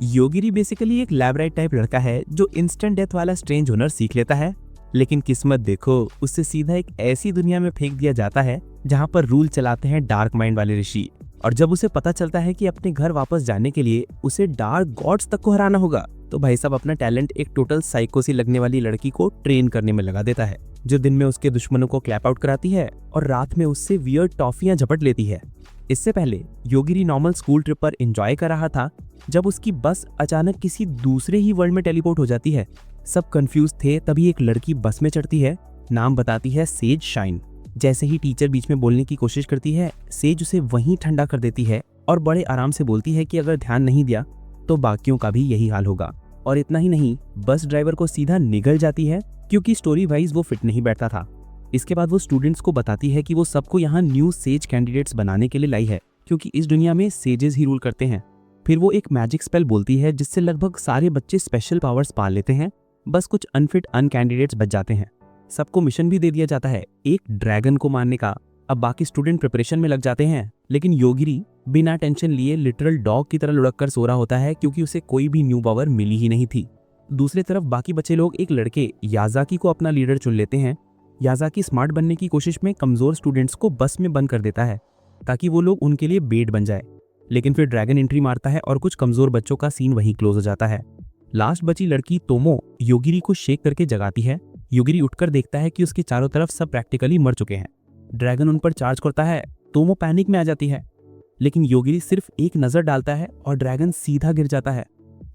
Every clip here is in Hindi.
योगिरी बेसिकली एक लैबराइट टाइप लड़का है जो इंस्टेंट डेथ वाला स्ट्रेंज हुनर सीख लेता है, लेकिन किस्मत देखो उससे सीधा एक ऐसी दुनिया में फेंक दिया जाता है जहां पर रूल चलाते हैं डार्क माइंड वाले ऋषि। और जब उसे पता चलता है कि अपने घर वापस जाने के लिए उसे डार्क गॉड्स तक को हराना होगा, तो भाई साहब अपना टैलेंट एक टोटल साइको सी लगने वाली लड़की को ट्रेन करने में लगा देता है, जो दिन में उसके दुश्मनों को क्लैप आउट कराती है और रात में उससे वियर्ड टॉफियां झपट लेती है। इससे पहले योगिरी नॉर्मल स्कूल ट्रिप पर एंजॉय कर रहा था जब उसकी बस अचानक किसी दूसरे ही वर्ल्ड में टेलीपोर्ट हो जाती है। सब कंफ्यूज थे, तभी एक लड़की बस में चढ़ती है, नाम बताती है सेज शाइन। जैसे ही टीचर बीच में बोलने की कोशिश करती है, सेज उसे वहीं ठंडा कर देती है और बड़े आराम से बोलती है कि अगर ध्यान नहीं दिया तो बाकियों का भी यही हाल होगा। और इतना ही नहीं, बस ड्राइवर को सीधा निगल जाती है क्योंकि स्टोरी वाइज वो फिट नहीं बैठता था। इसके बाद वो स्टूडेंट्स को बताती है कि वो सबको यहाँ न्यू सेज कैंडिडेट्स बनाने के लिए लाई है, क्योंकि इस दुनिया में सेजेस ही रूल करते हैं। फिर वो एक मैजिक स्पेल बोलती है जिससे लगभग सारे बच्चे स्पेशल पावर्स पा लेते हैं, बस कुछ अनफिट कैंडिडेट्स बच जाते हैं। सबको मिशन भी दे दिया जाता है एक ड्रैगन को मारने का। अब बाकी स्टूडेंट प्रिपरेशन में लग जाते हैं, लेकिन योगिरी बिना टेंशन लिए लिटरल डॉग की तरह लुढ़क कर सो रहा होता है क्योंकि उसे कोई भी न्यू पावर मिली ही नहीं थी। दूसरी तरफ बाकी बचे लोग एक लड़के याजाकी को अपना लीडर चुन लेते हैं। याजाकी स्मार्ट बनने की कोशिश में कमजोर स्टूडेंट्स को बस में बंद कर देता है ताकि वो लोग उनके लिए बेट बन जाए, लेकिन फिर ड्रैगन एंट्री मारता है और कुछ कमजोर बच्चों का सीन वहीं क्लोज हो जाता है। लास्ट बची लड़की तोमो योगिरी को शेक करके जगाती है। योगिरी उठकर देखता है कि उसके चारों तरफ सब प्रैक्टिकली मर चुके हैं। ड्रैगन उन पर चार्ज करता है, तोमो पैनिक में आ जाती है, लेकिन योगिरी सिर्फ एक नजर डालता है और ड्रैगन सीधा गिर जाता है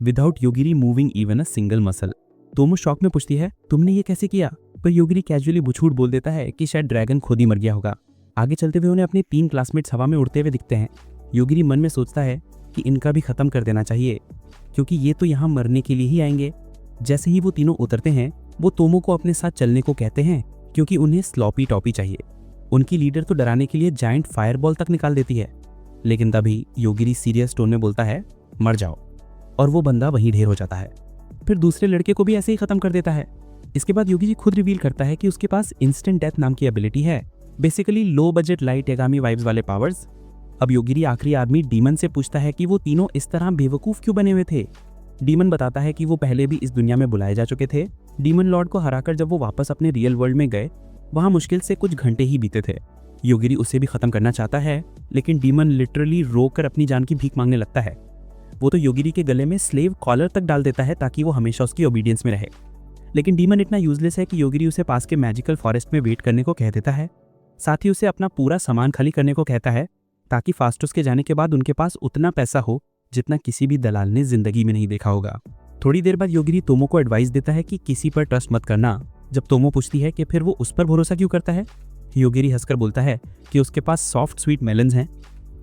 विदाउट योगिरी moving even a single muscle. Tomo shock में पूछती है, तुमने ये कैसे किया? पर योगिरी कैजुअली बुछूट बोल देता है कि शायद ड्रैगन खुद ही मर गया होगा। आगे चलते हुए उन्हें अपने 3 क्लासमेट्स हवा में उड़ते हुए दिखते हैं। योगिरी मन में सोचता है कि इनका भी खत्म कर देना चाहिए क्योंकि ये तो यहाँ मरने के लिए ही आएंगे। जैसे ही वो तीनों उतरते हैं, वो तोमो को अपने साथ चलने को कहते हैं क्योंकि उन्हें स्लॉपी टॉपी चाहिए। उनकी लीडर तो डराने के लिए जायंट फायरबॉल तक निकाल देती है, लेकिन तभी योगिरी सीरियस टोन में बोलता है, मर जाओ, और वो बंदा वहीं ढेर हो जाता है। फिर दूसरे लड़के को भी ऐसे ही खत्म कर देता है। इसके बाद योगिरी खुद रिवील करता है कि उसके पास इंस्टेंट डेथ नाम की एबिलिटी है, basically low budget light Yagami vibes वाले पावर्स। अब योगिरी आखिरी आदमी डीमन से पूछता है कि वो तीनों इस तरह बेवकूफ क्यों बने हुए थे। डीमन बताता है कि वो पहले भी इस दुनिया में बुलाए जा चुके थे। डीमन लॉर्ड को हराकर जब वो वापस अपने रियल वर्ल्ड में गए, वहां मुश्किल से कुछ घंटे ही बीते थे। योगिरी उसे भी खत्म करना चाहता है, लेकिन डीमन लिटरली रोकर अपनी जान की भीख मांगने लगता है। वो तो योगिरी के गले में स्लेव कॉलर तक डाल देता है ताकि वो हमेशा उसकी ओबीडियंस में रहे, लेकिन डीमन इतना यूजलेस है कि योगिरी उसे पास के मैजिकल फॉरेस्ट में वेट करने को कह देता है। साथ ही उसे अपना पूरा सामान खाली करने को कहता है ताकि फास्टोस के जाने के बाद उनके पास उतना पैसा हो जितना किसी भी दलाल ने जिंदगी में नहीं देखा होगा। थोड़ी देर बाद योगिरी तोमो को एडवाइस देता है कि किसी पर ट्रस्ट मत करना। जब तोमो पूछती है कि फिर वो उस पर भरोसा क्यों करता है, योगिरी हंसकर बोलता है कि उसके पास सॉफ्ट स्वीट मेलन्स हैं,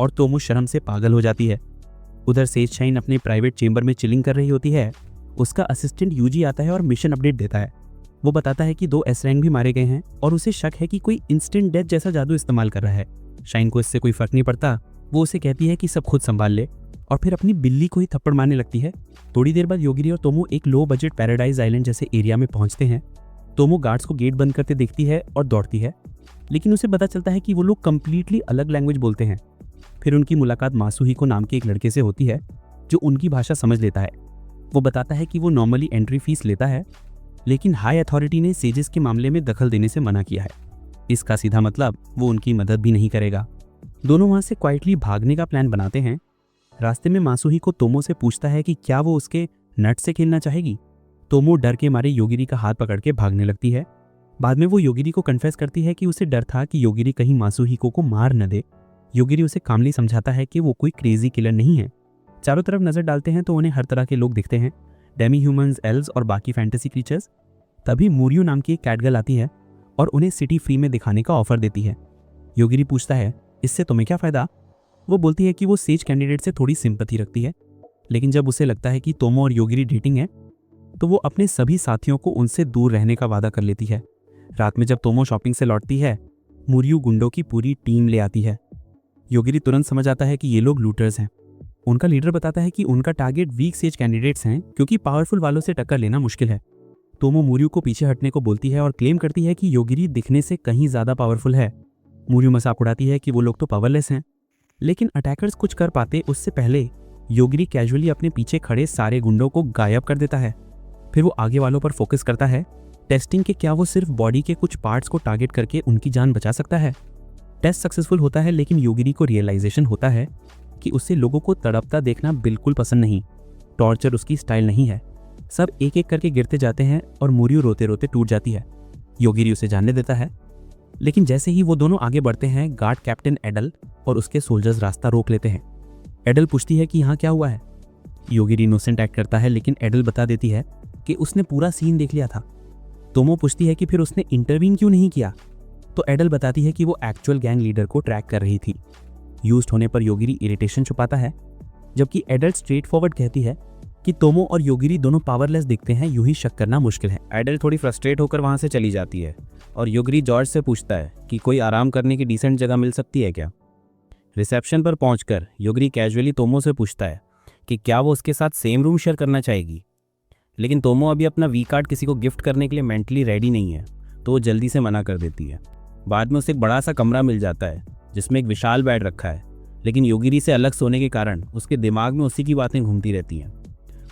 और तोमो शर्म से पागल हो जाती है। उधर सेज शाइन अपने प्राइवेट चेंबर में चिलिंग कर रही होती है। उसका असिस्टेंट यूजी आता है और मिशन अपडेट देता है। वो बताता है कि 2 एस रैंक भी मारे गए हैं और उसे शक है कि कोई इंस्टेंट डेथ जैसा जादू इस्तेमाल कर रहा है। शाइन को इससे कोई फर्क नहीं पड़ता। वो उसे कहती है कि सब खुद संभाल ले, और फिर अपनी बिल्ली को ही थप्पड़ मारने लगती है। थोड़ी देर बाद योगिरी और तोमो एक लो बजट पैराडाइज आइलैंड जैसे एरिया में पहुंचते हैं। तोमो गार्ड्स को गेट बंद करते देखती है और दौड़ती है, लेकिन उसे पता चलता है कि वो लोग कंप्लीटली अलग लैंग्वेज बोलते हैं। फिर उनकी मुलाकात मासुहिको नाम के एक लड़के से होती है जो उनकी भाषा समझ लेता है। वो बताता है कि वो नॉर्मली एंट्री फीस लेता है, लेकिन हाई अथॉरिटी ने सेजेस के मामले में दखल देने से मना किया है। इसका सीधा मतलब वो उनकी मदद भी नहीं करेगा। दोनों वहां से क्वाइटली भागने का प्लान बनाते हैं। रास्ते में मासुहिको तोमो से पूछता है कि क्या वो उसके नट से खेलना चाहेगी। तोमो डर के मारे योगिरी का हाथ पकड़ के भागने लगती है। बाद में वो योगिरी को कन्फेस करती है कि उसे डर था कि योगिरी कहीं मासुहिको को मार न दे। योगिरी उसे कामली समझाता है कि वो कोई क्रेजी किलर नहीं है। चारों तरफ नजर डालते हैं तो उन्हें हर तरह के लोग दिखते हैं, डेमी ह्यूमंस, एल्व्स और बाकी फैंटेसी क्रीचर्स। तभी मूरियो नाम की एक कैटगर्ल आती है और उन्हें सिटी फ्री में दिखाने का ऑफर देती है। योगिरी पूछता है, इससे तुम्हें क्या फायदा? वो बोलती है कि वो सेज कैंडिडेट से थोड़ी सिंपैथी रखती है, लेकिन जब उसे लगता है कि तोमो और योगिरी डेटिंग है तो वो अपने सभी साथियों को उनसे दूर रहने का वादा कर लेती है। रात में जब तोमो शॉपिंग से लौटती है, मूरियो गुंडों की पूरी टीम ले आती है। योगिरी तुरंत समझ आता है कि ये लोग लूटर्स हैं। उनका लीडर बताता है कि उनका टारगेट वीक सेज कैंडिडेट्स हैं क्योंकि पावरफुल वालों से टक्कर लेना मुश्किल है। तोमो मूरियो को पीछे हटने को बोलती है और क्लेम करती है कि योगिरी दिखने से कहीं ज्यादा पावरफुल है। मूरियो मजाक उड़ाती है कि वो लोग तो पावरलेस हैं, लेकिन अटैकर्स कुछ कर पाते उससे पहले योगिरी कैजुअली अपने पीछे खड़े सारे गुंडों को गायब कर देता है। फिर वो आगे वालों पर फोकस करता है, टेस्टिंग के क्या वो सिर्फ बॉडी के कुछ पार्ट्स को टारगेट करके उनकी जान बचा सकता है। टेस्ट सक्सेसफुल होता है, लेकिन योगिरी को रियलाइजेशन होता है कि उससे लोगों को तड़पता देखना बिल्कुल पसंद नहीं। टॉर्चर उसकी स्टाइल नहीं है। सब एक एक करके गिरते जाते हैं और मुरियो रोते रोते टूट जाती है। योगिरी उसे जानने देता है, लेकिन जैसे ही वो दोनों आगे बढ़ते हैं, गार्ड कैप्टन एडल और उसके सोल्जर्स रास्ता रोक लेते हैं। एडल पूछती है कि यहाँ क्या हुआ है। योगिरी इनोसेंट एक्ट करता है, लेकिन एडल बता देती है कि उसने पूरा सीन देख लिया था। तोमो पूछती है कि फिर उसने इंटरवीन क्यों नहीं किया, तो एडल बताती है कि वो एक्चुअल गैंग लीडर को ट्रैक कर रही थी। यूज्ड होने पर योगिरी इरिटेशन छुपाता है, जबकि एडल स्ट्रेट फॉरवर्ड कहती है कि तोमो और योगिरी दोनों पावरलेस दिखते हैं, यूं ही शक करना मुश्किल है। एडल थोड़ी फ्रस्ट्रेट होकर वहां से चली जाती है और योगिरी जॉर्ज से पूछता है कि कोई आराम करने की डिसेंट जगह मिल सकती है क्या। रिसेप्शन पर पहुंचकर योगिरी कैजुअली तोमो से पूछता है कि क्या वो उसके साथ सेम रूम शेयर करना चाहेगी, लेकिन तोमो अभी अपना वी कार्ड किसी को गिफ्ट करने के लिए मेंटली रेडी नहीं है, तो वो जल्दी से मना कर देती है। बाद में उसे एक बड़ा सा कमरा मिल जाता है जिसमें एक विशाल बेड रखा है, लेकिन योगिरी से अलग सोने के कारण उसके दिमाग में उसी की बातें घूमती रहती हैं।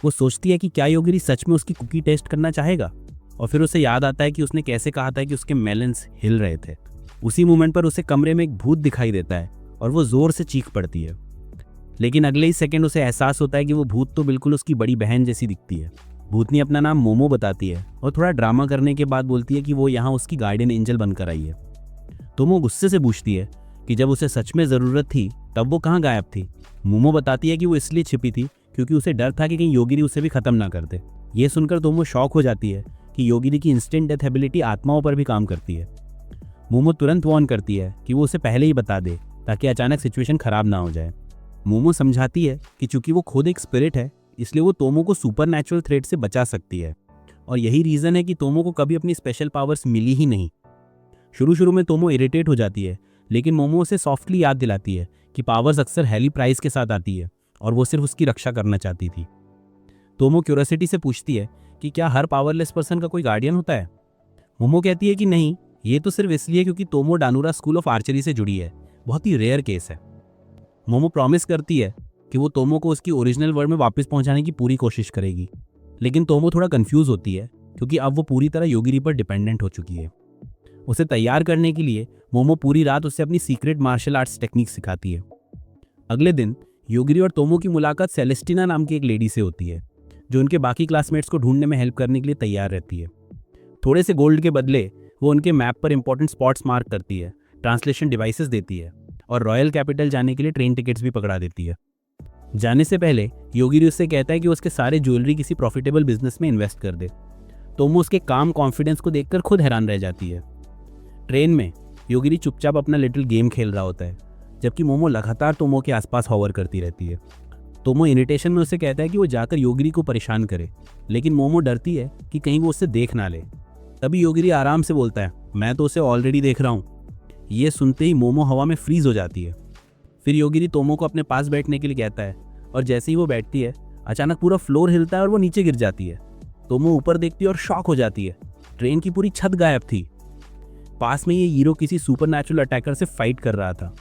वो सोचती है कि क्या योगिरी सच में उसकी कुकी टेस्ट करना चाहेगा, और फिर उसे याद आता है कि उसने कैसे कहा था कि उसके मेलन्स हिल रहे थे। उसी मोमेंट पर उसे कमरे में एक भूत दिखाई देता है और वो जोर से चीख पड़ती है, लेकिन अगले ही सेकंड उसे एहसास होता है कि वो भूत तो बिल्कुल उसकी बड़ी बहन जैसी दिखती है। भूतनी अपना नाम मोमो बताती है और थोड़ा ड्रामा करने के बाद बोलती है कि वो यहाँ उसकी गार्डियन एंजल बनकर आई है। तो वो गुस्से से पूछती है कि जब उसे सच में ज़रूरत थी तब वो कहाँ गायब थी। मोमो बताती है कि वो इसलिए छिपी थी क्योंकि उसे डर था कि कहीं योगिरी उसे भी खत्म ना कर दे। ये सुनकर तोमो शॉक हो जाती है कि योगिरी की इंस्टेंट डेथ एबिलिटी आत्माओं पर भी काम करती है। मोमो तुरंत वार्न करती है कि वो उसे पहले ही बता दे ताकि अचानक सिचुएशन खराब ना हो जाए। मोमो समझाती है कि चूंकि वो खुद एक स्पिरिट है, इसलिए वो तोमो को सुपरनैचुरल थ्रेट से बचा सकती है, और यही रीज़न है कि तोमो को कभी अपनी स्पेशल पावर्स मिली ही नहीं। शुरू में तोमो इरिटेट हो जाती है, लेकिन मोमो उसे सॉफ्टली याद दिलाती है कि पावर्स अक्सर हेली प्राइस के साथ आती है और वो सिर्फ उसकी रक्षा करना चाहती थी। तोमो क्यूरियोसिटी से पूछती है कि क्या हर पावरलेस पर्सन का कोई गार्डियन होता है। मोमो कहती है कि नहीं, ये तो सिर्फ इसलिए क्योंकि तोमो डानुरा स्कूल ऑफ आर्चरी से जुड़ी है, बहुत ही रेयर केस है। मोमो प्रॉमिस करती है कि वो तोमो को उसकी ओरिजिनल वर्ल्ड में वापस पहुंचाने की पूरी कोशिश करेगी, लेकिन तोमो थोड़ा कंफ्यूज होती है क्योंकि अब वो पूरी तरह योगिरी पर डिपेंडेंट हो चुकी है। उसे तैयार करने के लिए मोमो पूरी रात उसे अपनी सीक्रेट मार्शल आर्ट्स टेक्निक सिखाती है। अगले दिन योगिरी और तोमो की मुलाकात सेलेस्टिना नाम की एक लेडी से होती है, जो उनके बाकी क्लासमेट्स को ढूंढने में हेल्प करने के लिए तैयार रहती है। थोड़े से गोल्ड के बदले वो उनके मैप पर इंपॉर्टेंट स्पॉट्स मार्क करती है, ट्रांसलेशन डिवाइसेस देती है और रॉयल कैपिटल जाने के लिए ट्रेन टिकट्स भी पकड़ा देती है। जाने से पहले योगिरी उससे कहता है कि वो उसके सारे ज्वेलरी किसी प्रॉफिटेबल बिजनेस में इन्वेस्ट कर दे। तोमो उसके काम कॉन्फिडेंस को देखकर खुद हैरान रह जाती है। ट्रेन में योगिरी चुपचाप अपना लिटिल गेम खेल रहा होता है, जबकि मोमो लगातार तोमो के आसपास हॉवर करती रहती है। तोमो इरिटेशन में उसे कहता है कि वो जाकर योगिरी को परेशान करे, लेकिन मोमो डरती है कि कहीं वो उससे देख ना ले। तभी योगिरी आराम से बोलता है, मैं तो उसे ऑलरेडी देख रहा हूँ। ये सुनते ही मोमो हवा में फ्रीज हो जाती है। फिर योगिरी तोमो को अपने पास बैठने के लिए कहता है, और जैसे ही वो बैठती है अचानक पूरा फ्लोर हिलता है और वो नीचे गिर जाती है। तोमो ऊपर देखती है और शॉक हो जाती है, ट्रेन की पूरी छत गायब थी। पास में ये हीरो किसी सुपरनैचुरल अटैकर से फाइट कर रहा था।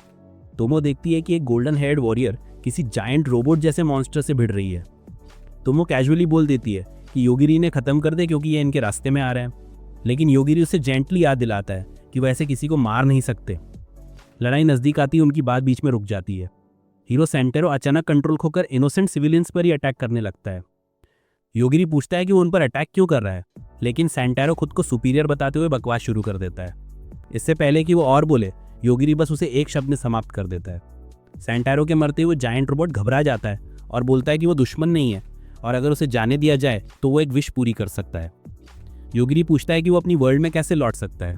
तोमो देखती है कि एक गोल्डन हेयर्ड वॉरियर किसी जायंट रोबोट जैसे मॉन्स्टर से भिड़ रही है। तोमो कैजुअली बोल देती है कि योगिरी ने खत्म कर दे क्योंकि ये इनके रास्ते में आ रहे हैं, लेकिन योगिरी उसे जेंटली याद दिलाता है कि वह ऐसे किसी को मार नहीं सकते। लड़ाई नज़दीक आती है, उनकी बात बीच में रुक जाती है। हीरो सेंटेरो अचानक कंट्रोल खोकर इनोसेंट सिविलियंस पर ही अटैक करने लगता है। योगिरी पूछता है कि वो उन पर अटैक क्यों कर रहा है, लेकिन सेंटेरो खुद को सुपीरियर बताते हुए बकवास शुरू कर देता है। इससे पहले कि वो और बोले, योगिरी बस उसे एक शब्द में समाप्त कर देता है। सेंटेरो के मरते हुए जायंट रोबोट घबरा जाता है और बोलता है कि वो दुश्मन नहीं है और अगर उसे जाने दिया जाए तो वो एक विश पूरी कर सकता है। योगिरी पूछता है कि वो अपनी वर्ल्ड में कैसे लौट सकता है।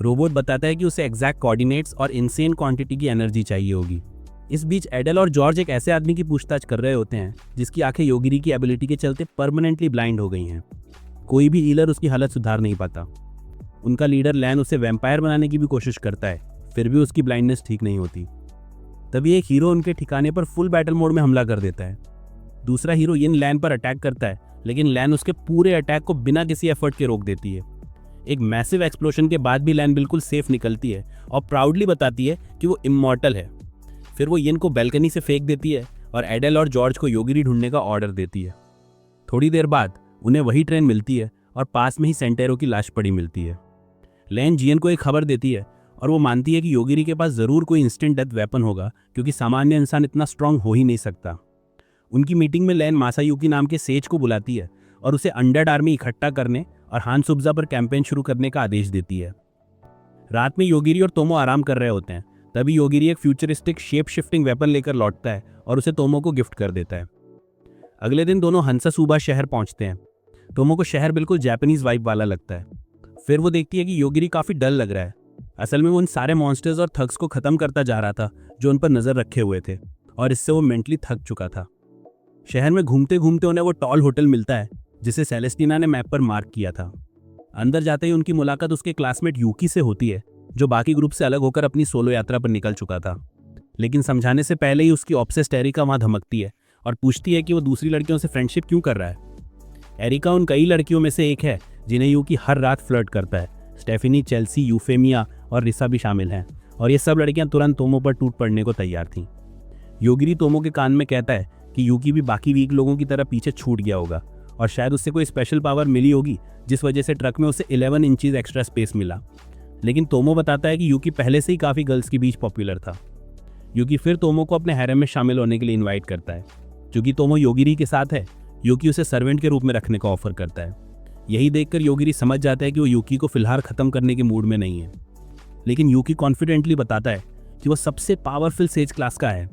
रोबोट बताता है कि उसे एग्जैक्ट कोऑर्डिनेट्स और इनसेन क्वांटिटी की एनर्जी चाहिए होगी। इस बीच एडल और जॉर्ज एक ऐसे आदमी की पूछताछ कर रहे होते हैं जिसकी आंखें योगिरी की एबिलिटी के चलते परमानेंटली ब्लाइंड हो गई हैं। कोई भी हीलर उसकी हालत सुधार नहीं पाता। उनका लीडर लैन उसे वैम्पायर बनाने की भी कोशिश करता है, फिर भी उसकी ब्लाइंडनेस ठीक नहीं होती। तभी एक हीरो उनके ठिकाने पर फुल बैटल मोड में हमला कर देता है। दूसरा हीरो यिन लैन पर अटैक करता है, लेकिन लैन उसके पूरे अटैक को बिना किसी एफर्ट के रोक देती है। एक मैसिव एक्सप्लोजन के बाद भी लैन बिल्कुल सेफ निकलती है और प्राउडली बताती है कि वो इमॉर्टल है। फिर वो यिन को बैल्कनी से फेंक देती है और एडेल और जॉर्ज को योगिरी ढूंढने का ऑर्डर देती है। थोड़ी देर बाद उन्हें वही ट्रेन मिलती है और पास में ही सेंटेरो की लाश पड़ी मिलती है। लैन जियन को एक खबर देती है और वो मानती है कि योगिरी के पास ज़रूर कोई इंस्टेंट डेथ वेपन होगा, क्योंकि सामान्य इंसान इतना स्ट्रांग हो ही नहीं सकता। उनकी मीटिंग में लैन मासायुकी नाम के सेज को बुलाती है और उसे अंडर आर्मी इकट्ठा करने और हान सुब्जा पर कैंपेन शुरू करने का आदेश देती है। रात में योगिरी और तोमो आराम कर रहे होते हैं, तभी योगिरी एक फ्यूचरिस्टिक शेप शिफ्टिंग वेपन लेकर लौटता है और उसे तोमो को गिफ्ट कर देता है। अगले दिन दोनों हंसासुबा शहर पहुंचते हैं। तोमो को शहर बिल्कुल जापानीज वाइब वाला लगता है। फिर वो देखती है कि योगिरी काफ़ी डल लग रहा है। असल में वो उन सारे मॉन्स्टर्स और थग्स को ख़त्म करता जा रहा था जो उन पर नज़र रखे हुए थे, और इससे वो मेंटली थक चुका था। शहर में घूमते घूमते उन्हें वो टॉल होटल मिलता है जिसे सेलेस्टिना ने मैप पर मार्क किया था। अंदर जाते ही उनकी मुलाकात उसके क्लासमेट यूकी से होती है, जो बाकी ग्रुप से अलग होकर अपनी सोलो यात्रा पर निकल चुका था। लेकिन समझाने से पहले ही उसकी ऑब्सेस्ड एरिका वहाँ धमकती है और पूछती है कि वो दूसरी लड़कियों से फ्रेंडशिप क्यों कर रहा है। एरिका उन कई लड़कियों में से एक है जिन्हें यूकी हर रात फ्लर्ट करता है। स्टेफिनी, चेल्सी, यूफेमिया और रिसा भी शामिल हैं, और ये सब लड़कियां तुरंत तोमो पर टूट पड़ने को तैयार थीं। योगिरी तोमो के कान में कहता है कि यूकी भी बाकी वीक लोगों की तरह पीछे छूट गया होगा और शायद उससे कोई स्पेशल पावर मिली होगी जिस वजह से ट्रक में उसे 11 इंचेस एक्स्ट्रा स्पेस मिला। लेकिन तोमो बताता है कि यूकी पहले से ही काफ़ी गर्ल्स के बीच पॉपुलर था। यूकी फिर तोमो को अपने हैरम में शामिल होने के लिए इन्वाइट करता है। क्योंकि तोमो योगिरी के साथ है, यूकी उसे सर्वेंट के रूप में रखने का ऑफर करता है। यही देखकर योगिरी समझ जाता है कि वो यूकी को फिलहाल ख़त्म करने के मूड में नहीं है। लेकिन यूकी कॉन्फिडेंटली बताता है कि वो सबसे पावरफुल सेज क्लास का है।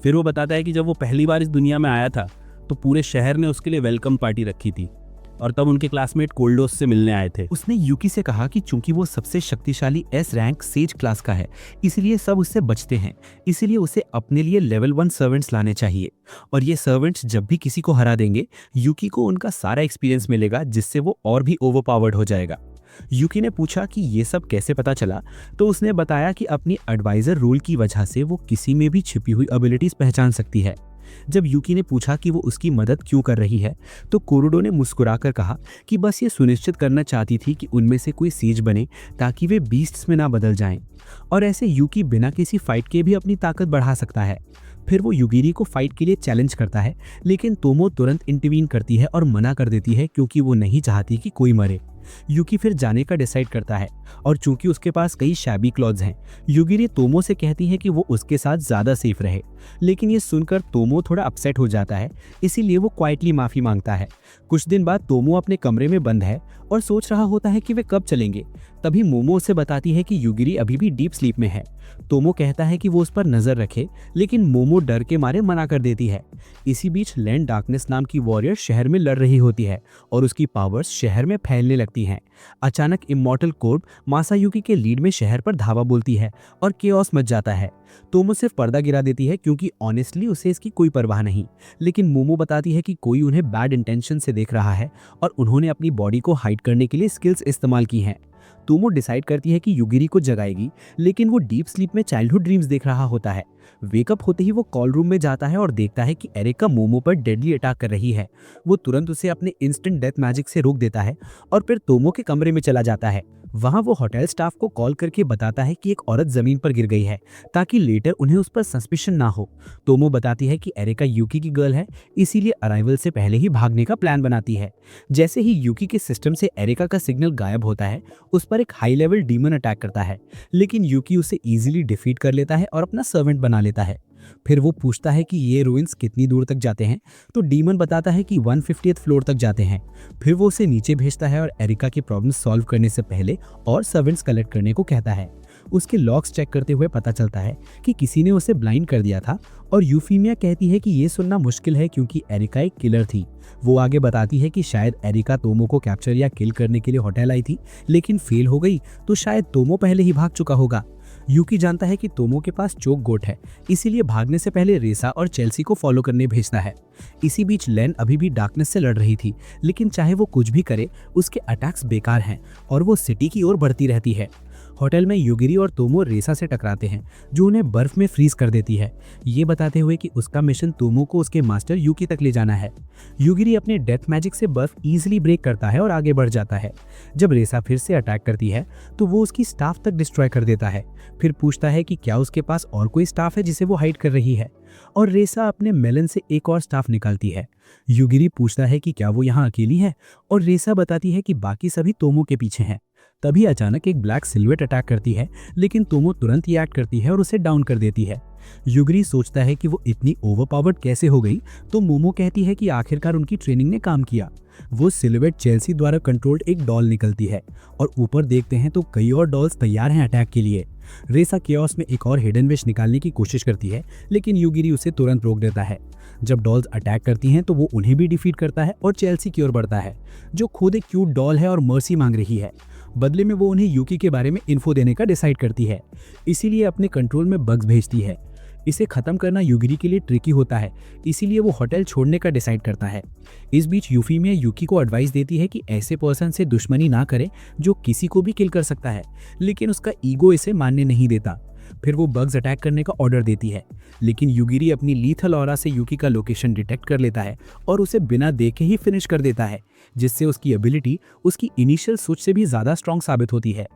फिर वो बताता है कि जब वो पहली बार इस दुनिया में आया था तो पूरे शहर ने उसके लिए वेलकम पार्टी रखी थी, और तब उनके क्लासमेट कोल्डोस से मिलने आए थे। उसने यूकी से कहा कि चूंकि वो सबसे शक्तिशाली एस रैंक सेज क्लास का है, इसलिए सब उससे बचते हैं, इसलिए उसे अपने लिए लेवल 1 सर्वेंट्स लाने चाहिए, और ये सर्वेंट्स जब भी किसी को हरा देंगे यूकी को उनका सारा एक्सपीरियंस मिलेगा, जिससे वो और भी ओवरपावर्ड हो जाएगा। यूकी ने पूछा कि ये सब कैसे पता चला, तो उसने बताया कि अपनी एडवाइजर रोल की वजह से वो किसी में भी छिपी हुई एबिलिटीज पहचान सकती है। जब यूकी ने पूछा कि वो उसकी मदद क्यों कर रही है, तो कुरुडो ने मुस्कुराकर कहा कि बस ये सुनिश्चित करना चाहती थी कि उनमें से कोई सेज बने ताकि वे बीस्ट्स में ना बदल जाएं, और ऐसे यूकी बिना किसी फाइट के भी अपनी ताकत बढ़ा सकता है। फिर वो युगिरी को फाइट के लिए चैलेंज करता है, लेकिन तोमो तुरंत इंटरवीन करती है और मना कर देती है क्योंकि वो नहीं चाहती कि कोई मरे। यूकी फिर जाने का डिसाइड करता है, और चूंकि उसके पास कई शैबी क्लॉथ्स हैं, युगिरी तोमो से कहती है कि वो उसके साथ ज़्यादा सेफ रहे। लेकिन ये सुनकर तोमो थोड़ा अपसेट हो जाता है, इसीलिए वो क्वाइटली माफ़ी मांगता है। कुछ दिन बाद तोमो अपने कमरे में बंद है और सोच रहा होता है कि वे कब चलेंगे। तभी मोमो उसे बताती है कि युगिरी अभी भी डीप स्लीप में है। तोमो कहता है कि वो उस पर नज़र रखे, लेकिन मोमो डर के मारे मना कर देती है। इसी बीच लैंड डार्कनेस नाम की वॉरियर शहर में लड़ रही होती है और उसकी पावर्स शहर में फैलने लगती हैं। अचानक इमॉर्टल कोर्ब मासायुकी के लीड में शहर पर धावा बोलती है और केओस मच जाता है। तोमो सिर्फ पर्दा गिरा देती है क्योंकि ऑनेस्टली उसे इसकी कोई परवाह नहीं, लेकिन मोमो बताती है कि कोई उन्हें बैड इंटेंशन से देख रहा है और उन्होंने अपनी बॉडी को हाइड करने के लिए स्किल्स इस्तेमाल की हैं। तोमो डिसाइड करती है कि युगिरी को जगाएगी, लेकिन वो डीप स्लीप में चाइल्डहुड ड्रीम्स देख रहा होता है। वेकअप होते ही वो कॉल रूम में जाता है और देखता है कि एरिका मोमो पर डेडली अटैक कर रही है। वो तुरंत उसे अपने इंस्टेंट डेथ मैजिक से रोक देता है और फिर तोमो के कमरे में चला जाता है। वहाँ वो होटल स्टाफ को कॉल करके बताता है कि एक औरत जमीन पर गिर गई है, ताकि लेटर उन्हें उस पर सस्पिशन ना हो। तोमो बताती है कि एरिका यूकी की गर्ल है, इसीलिए अराइवल से पहले ही भागने का प्लान बनाती है। जैसे ही यूकी के सिस्टम से एरिका का सिग्नल गायब होता है, उस पर एक हाई लेवल डीमन अटैक करता है, लेकिन यूकी उसे इजीली डिफीट कर लेता है और अपना सर्वेंट बना लेता है। फिर वो पूछता है कि ये रूइंस कितनी दूर तक जाते हैं, तो डीमन बताता है कि 150th फ्लोर तक जाते हैं। फिर वो उसे नीचे भेजता है और एरिका की प्रॉब्लम सॉल्व करने से पहले और सर्वेंट्स कलेक्ट करने को कहता है। उसके लॉग्स चेक करते हुए पता चलता है कि किसी ने उसे ब्लाइंड कर दिया था, और यूफीमिया कहती है कि ये सुनना मुश्किल है क्योंकि एरिका एक किलर थी। वो आगे बताती है कि शायद एरिका तोमो को कैप्चर या किल करने के लिए होटल आई थी, लेकिन फेल हो गई, तो शायद तोमो पहले ही भाग चुका होगा। यूकी जानता है कि तोमो के पास चोक गोट है, इसीलिए भागने से पहले रेसा और चेल्सी को फॉलो करने भेजता है। इसी बीच लैन अभी भी डार्कनेस से लड़ रही थी, लेकिन चाहे वो कुछ भी करे, उसके अटैक्स बेकार हैं और वो सिटी की ओर बढ़ती रहती है। होटल में युगिरी और तोमो रेसा से टकराते हैं, जो उन्हें बर्फ में फ्रीज कर देती है, ये बताते हुए कि उसका मिशन तोमो को उसके मास्टर यूकी तक ले जाना है। युगिरी अपने डेथ मैजिक से बर्फ इजीली ब्रेक करता है और आगे बढ़ जाता है। जब रेसा फिर से अटैक करती है तो वो उसकी स्टाफ तक डिस्ट्रॉय कर देता है। फिर पूछता है कि क्या उसके पास और कोई स्टाफ है जिसे वो हाइड कर रही है, और रेसा अपने मेलन से एक और स्टाफ निकालती है। युगिरी पूछता है कि क्या वो यहाँ अकेली है, और रेसा बताती है कि बाकी सभी तोमो के पीछे हैं। तभी अचानक एक ब्लैक सिल्हूएट अटैक करती है, लेकिन तोमो तुरंत रिएक्ट करती है और उसे डाउन कर देती है। युगिरी सोचता है कि वो इतनी ओवरपावर्ड कैसे हो गई, तो मोमो कहती है कि आखिरकार उनकी ट्रेनिंग ने काम किया। वो सिल्हूएट चेल्सी द्वारा कंट्रोल्ड एक डॉल निकलती है, और ऊपर देखते हैं तो कई और डॉल्स तैयार हैं अटैक के लिए। रेसा केओस में एक और हिडन विश निकालने की कोशिश करती है, लेकिन युगिरी उसे तुरंत रोक देता है। जब डॉल्स अटैक करती हैं तो वो उन्हें भी डिफीट करता है और चेल्सी की ओर बढ़ता है, जो खुद एक क्यूट डॉल है और मर्सी मांग रही है। बदले में वो उन्हें यूकी के बारे में इन्फो देने का डिसाइड करती है, इसीलिए अपने कंट्रोल में बग्स भेजती है। इसे खत्म करना युगिरी के लिए ट्रिकी होता है, इसीलिए वो होटल छोड़ने का डिसाइड करता है। इस बीच यूफीमिया यूकी को एडवाइस देती है कि ऐसे पर्सन से दुश्मनी ना करे जो किसी को भी किल कर सकता है, लेकिन उसका ईगो इसे मानने नहीं देता। फिर वो बग्स अटैक करने का ऑर्डर देती है, लेकिन युगिरी अपनी लीथल ऑरा से यूकी का लोकेशन डिटेक्ट कर लेता है और उसे बिना देखे ही फिनिश कर देता है, जिससे उसकी एबिलिटी उसकी इनिशियल सोच से भी ज्यादा स्ट्रॉन्ग साबित होती है।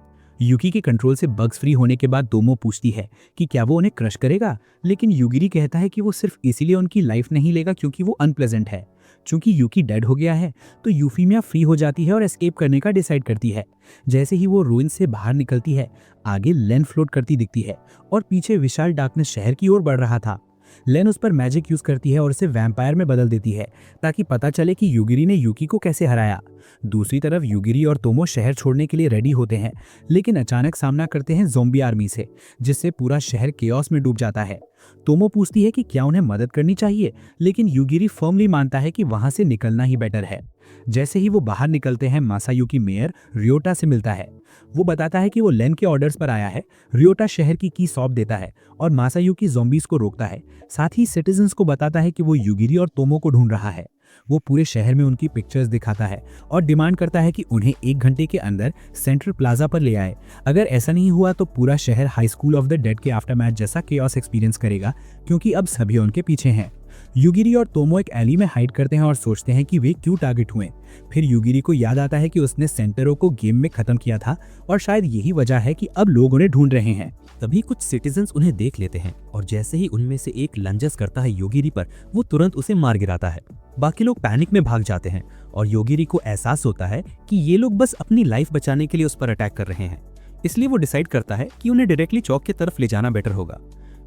यूकी के कंट्रोल से बग्स फ्री होने के बाद तोमो पूछती है कि क्या वो उन्हें क्रश करेगा, लेकिन युगिरी कहता है कि वो सिर्फ इसीलिए उनकी लाइफ नहीं लेगा क्योंकि वो अनप्लेजेंट है। चूंकि यूकी डेड हो गया है तो यूफीमिया फ्री हो जाती है और एस्केप करने का डिसाइड करती है। जैसे ही वो रूइन से बाहर निकलती है, आगे लेन फ्लोट करती दिखती है और पीछे विशाल डार्कनेस शहर की ओर बढ़ रहा था। लेन उस पर मैजिक यूज करती है और उसे वैम्पायर में बदल देती है, ताकि पता चले कि युगिरी ने यूकी को कैसे हराया। दूसरी तरफ युगिरी और तोमो शहर छोड़ने के लिए रेडी होते हैं, लेकिन अचानक सामना करते हैं ज़ॉम्बी आर्मी से, जिससे पूरा शहर केओस में डूब जाता है। तोमो पूछती है कि क्या उन्हें मदद करनी चाहिए, लेकिन युगिरी फर्मली मानता है कि वहां से निकलना ही बेटर है। जैसे ही वो बाहर निकलते हैं, मासायुकी मेयर रियोटा से मिलता है। वो बताता है कि वो लेन के ऑर्डर्स पर आया है। रियोटा शहर की सौंप देता है और मासायुकी ज़ॉम्बीज को रोकता है। साथ ही सिटीजन्स को बताता है कि वो युगिरी और तोमो को ढूंढ रहा है। वो पूरे शहर में उनकी पिक्चर्स दिखाता है और डिमांड करता है कि उन्हें 1 घंटे के अंदर सेंट्रल प्लाजा पर ले आए। अगर ऐसा नहीं हुआ तो पूरा शहर high school of the dead के आफ्टरमैथ जैसा केओस एक्सपीरियंस करेगा, क्योंकि अब सभी उनके पीछे हैं। युगिरी और तोमो एक एली में हाइड करते हैं और सोचते हैं कि वे क्यों टारगेट हुए। फिर युगिरी को याद आता है कि उसने सेंटरो को गेम में खत्म किया था और शायद यही वजह है कि अब लोग उन्हें ढूंढ रहे हैं। तभी कुछ सिटीजन्स उन्हें देख लेते हैं और जैसे ही उनमें से एक लंजस करता है योगिरी पर, वो तुरंत उसे मार गिराता है। बाकी लोग पैनिक में भाग जाते हैं और योगिरी को एहसास होता है कि ये लोग बस अपनी लाइफ बचाने के लिए उस पर अटैक कर रहे हैं। इसलिए वो डिसाइड करता है कि उन्हें डायरेक्टली चौक की तरफ ले जाना बेटर होगा।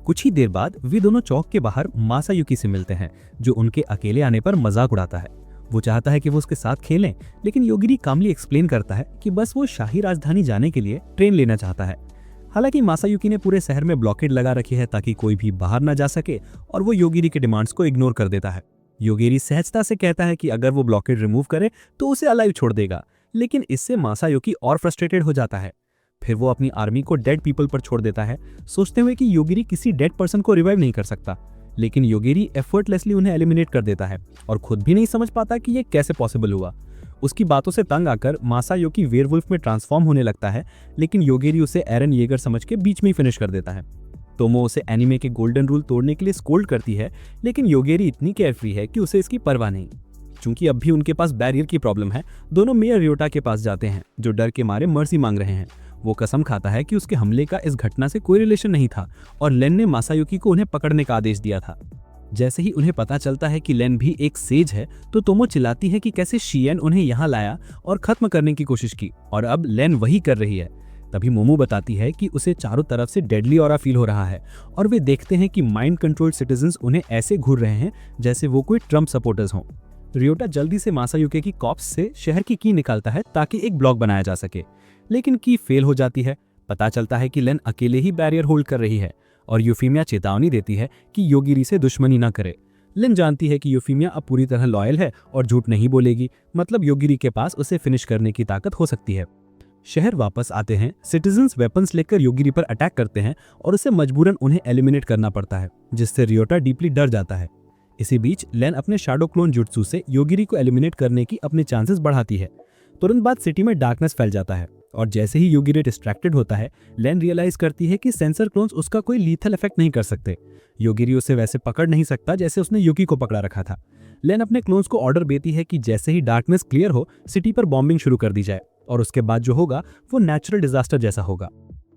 कुछ ही देर बाद वे दोनों चौक के बाहर मासायुकी से मिलते हैं, जो उनके अकेले आने पर मजाक उड़ाता है। वो चाहता है कि वो उसके साथ खेलें, लेकिन योगिरी कामली एक्सप्लेन करता है कि बस वो शाही राजधानी जाने के लिए ट्रेन लेना चाहता है। हालांकि मासायुकी ने पूरे शहर में ब्लॉकेड लगा रखी है ताकि कोई भी बाहर ना जा सके, और वो योगिरी के डिमांड्स को इग्नोर कर देता है। योगिरी सहजता से कहता है कि अगर वो ब्लॉकेड रिमूव करे तो उसे अलाइव छोड़ देगा, लेकिन इससे मासायुकी और फ्रस्ट्रेटेड हो जाता है। फिर वो अपनी आर्मी को डेड पीपल पर छोड़ देता है, सोचते हुए कि योगिरी किसी डेड पर्सन को रिवाइव नहीं कर सकता। लेकिन योगिरी एफर्टलेसली उन्हें एलिमिनेट कर देता है और खुद भी नहीं समझ पाता कि ये कैसे पॉसिबल हुआ। उसकी बातों से तंग आकर मासायुकी वेयरवुल्फ में ट्रांसफॉर्म होने लगता है, लेकिन योगिरी उसे एरन येगर समझ के बीच में ही फिनिश कर देता है। तोमो उसे एनीमे के गोल्डन रूल तोड़ने के लिए स्कोल्ड करती है, लेकिन योगिरी इतनी केयरफ्री है कि उसे इसकी परवाह नहीं। चूंकि अब भी उनके पास बैरियर की प्रॉब्लम है, दोनों मेयर रियोटा के पास जाते हैं, जो डर के मारे मर्सी मांग रहे हैं। वो कसम खाता है कि उसके हमले का इस घटना से कोई रिलेशन नहीं था और लेन ने मासायुकी को उन्हें पकड़ने का आदेश दिया था। जैसे ही उन्हें पता चलता है कि लेन भी एक सेज है, तो तोमो चिल्लाती है कि कैसे शियन उन्हें यहाँ लाया और खत्म करने की कोशिश की, और अब लेन वही कर रही है। तभी मोमो बताती है कि उसे चारों तरफ से डेडली ऑरा फील हो रहा है, और वे देखते हैं कि माइंड कंट्रोल्ड सिटीजन्स उन्हें ऐसे घूर रहे हैं जैसे वो कोई ट्रम्प सपोर्टर्स हों। रियोटा जल्दी से मासायुकी की कॉप्स से शहर की की निकालता है ताकि एक ब्लॉक बनाया जा सके, लेकिन की फेल हो जाती है। पता चलता है कि लेन अकेले ही बैरियर होल्ड कर रही है और यूफीमिया चेतावनी देती है कि योगिरी से दुश्मनी न करे। लेन जानती है कि यूफीमिया अब पूरी तरह लॉयल है और झूठ नहीं बोलेगी, मतलब योगिरी के पास उसे फिनिश करने की ताकत हो सकती है। शहर वापस आते हैं, सिटीजन्स वेपन्स लेकर योगिरी पर अटैक करते हैं और उसे मजबूरन उन्हें एलिमिनेट करना पड़ता है, जिससे रियोटा डीपली डर जाता है। इसी बीच लेन अपने शैडो क्लोन जुट्सू से योगिरी को एलिमिनेट करने की अपने चांसेस बढ़ाती है। तुरंत बाद सिटी में डार्कनेस फैल जाता है और जैसे ही योगिरी डिस्ट्रैक्टेड होता है, लेन रियलाइज करती है कि सेंसर क्लोन्स उसका कोई लीथल इफेक्ट नहीं कर सकते। योगिरी उसे वैसे पकड़ नहीं सकता जैसे उसने युकी को पकड़ा रखा था। लेन अपने क्लोन्स को ऑर्डर देती है कि जैसे ही डार्कनेस क्लियर हो, सिटी पर बॉम्बिंग शुरू कर दी जाए, और उसके बाद जो होगा वो नेचुरल डिजास्टर जैसा होगा।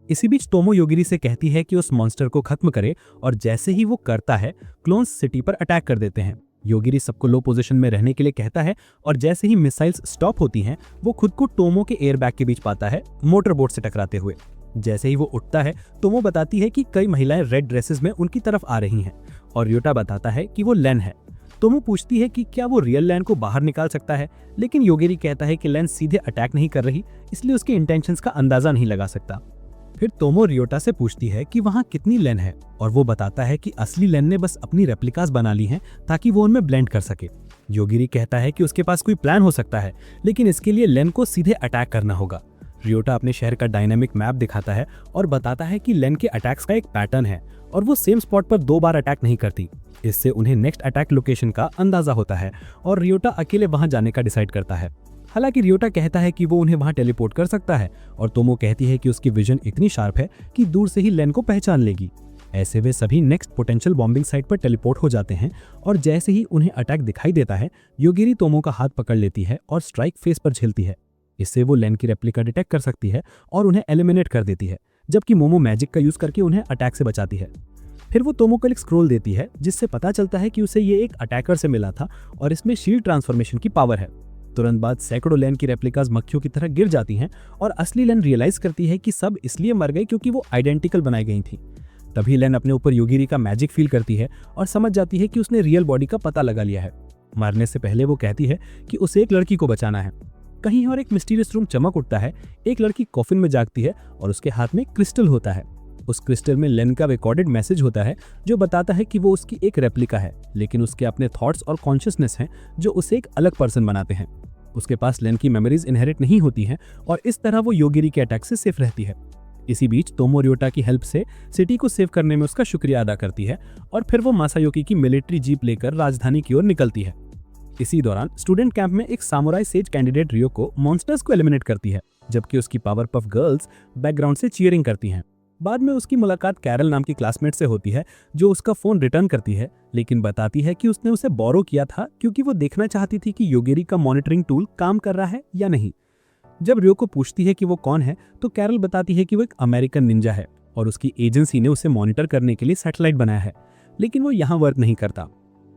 इसी बीच तोमो योगिरी से कहती है कि उस मॉन्स्टर को खत्म करे, और जैसे ही वो करता है, क्लोन्स सिटी पर अटैक कर देते हैं। योगिरी सबको लो पोजीशन में रहने के लिए कहता है, और जैसे ही मिसाइल्स स्टॉप होती हैं, वो खुद को टोमो के एयरबैग के बीच पाता है, मोटर बोट से टकराते हुए। जैसे ही वो उठता है, तोमो बताती है कि कई महिलाएं रेड ड्रेसेस में उनकी तरफ आ रही हैं, और रियोटा बताता है कि वो लेन है। तोमो पूछती है कि क्या वो रियल लेन को बाहर निकाल सकता है, लेकिन योगिरी कहता है कि लेन सीधे अटैक नहीं कर रही, इसलिए उसके इंटेंशंस का अंदाजा नहीं लगा सकता। फिर तोमो रियोटा से पूछती है कि वहां कितनी लेन है, और वो बताता है कि असली लेन ने बस अपनी रेप्लिकास बना ली हैं ताकि वो उनमें ब्लेंड कर सके। योगिरी कहता है कि उसके पास कोई प्लान हो सकता है, लेकिन इसके लिए लेन को सीधे अटैक करना होगा। रियोटा अपने शहर का डायनामिक मैप दिखाता है और बताता है कि लेन के अटैक्स का एक पैटर्न है, और वो सेम स्पॉट पर 2 बार अटैक नहीं करती। इससे उन्हें नेक्स्ट अटैक लोकेशन का अंदाजा होता है, और रियोटा अकेले वहां जाने का डिसाइड करता है। हालांकि रियोटा कहता है कि वो उन्हें वहां टेलीपोर्ट कर सकता है, और तोमो कहती है कि उसकी विजन इतनी शार्प है कि दूर से ही लेन को पहचान लेगी। ऐसे वे सभी नेक्स्ट पोटेंशियल बॉम्बिंग साइट पर टेलीपोर्ट हो जाते हैं, और जैसे ही उन्हें अटैक दिखाई देता है, योगिरी तोमो का हाथ पकड़ लेती है और स्ट्राइक फेस पर झेलती है। इससे वो लेन की रेप्लिका डिटेक्ट कर सकती है और उन्हें एलिमिनेट कर देती है, जबकि मोमो मैजिक का यूज करके उन्हें अटैक से बचाती है। फिर वो तोमो को एक स्क्रोल देती है, जिससे पता चलता है कि उसे ये एक अटैकर से मिला था, और इसमें शील्ड ट्रांसफॉर्मेशन की पावर है। तुरंत बाद सैकड़ों लेन की रेप्लिकास मक्खियों की तरह गिर जाती हैं, और असली लेन रियलाइज करती है कि सब इसलिए मर गई क्योंकि वो आइडेंटिकल बनाई गई थी। तभी लेन अपने ऊपर योगिरी का मैजिक फील करती है और समझ जाती है कि उसने रियल बॉडी का पता लगा लिया है। मरने से पहले वो कहती है कि उसे एक लड़की को बचाना है। कहीं और एक मिस्टीरियस रूम चमक उठता है। एक लड़की कॉफिन में जागती है और उसके हाथ में क्रिस्टल होता है। उस क्रिस्टल में लेन का रिकॉर्डेड मैसेज होता है, जो बताता है कि वो उसकी एक रेप्लिका है, लेकिन उसके अपने थॉट्स और कॉन्शियसनेस हैं जो उसे एक अलग पर्सन बनाते हैं। उसके पास लेन की मेमोरीज इनहेरिट नहीं होती हैं, और इस तरह वो योगिरी के अटैक से सेफ रहती है। इसी बीच तोमो रियोटा की हेल्प से सिटी को सेव करने में उसका शुक्रिया अदा करती है, और फिर वो मासायोकी की मिलिट्री जीप लेकर राजधानी की ओर निकलती है। इसी दौरान स्टूडेंट कैंप में एक सामुराई सेज कैंडिडेट रियो को मॉन्स्टर्स को एलिमिनेट करती है, जबकि उसकी पावर पफ गर्ल्स बैकग्राउंड से चीयरिंग करती हैं। बाद में उसकी मुलाकात कैरल नाम की क्लासमेट से होती है, जो उसका फोन रिटर्न करती है, लेकिन बताती है कि उसने उसे बोरो किया था क्योंकि वो देखना चाहती थी कि योगिरी का मॉनिटरिंग टूल काम कर रहा है या नहीं। जब रियो को पूछती है कि वो कौन है, तो कैरल बताती है कि वो एक अमेरिकन निंजा है, और उसकी एजेंसी ने उसे मॉनिटर करने के लिए सैटेलाइट बनाया है, लेकिन वो यहाँ वर्क नहीं करता।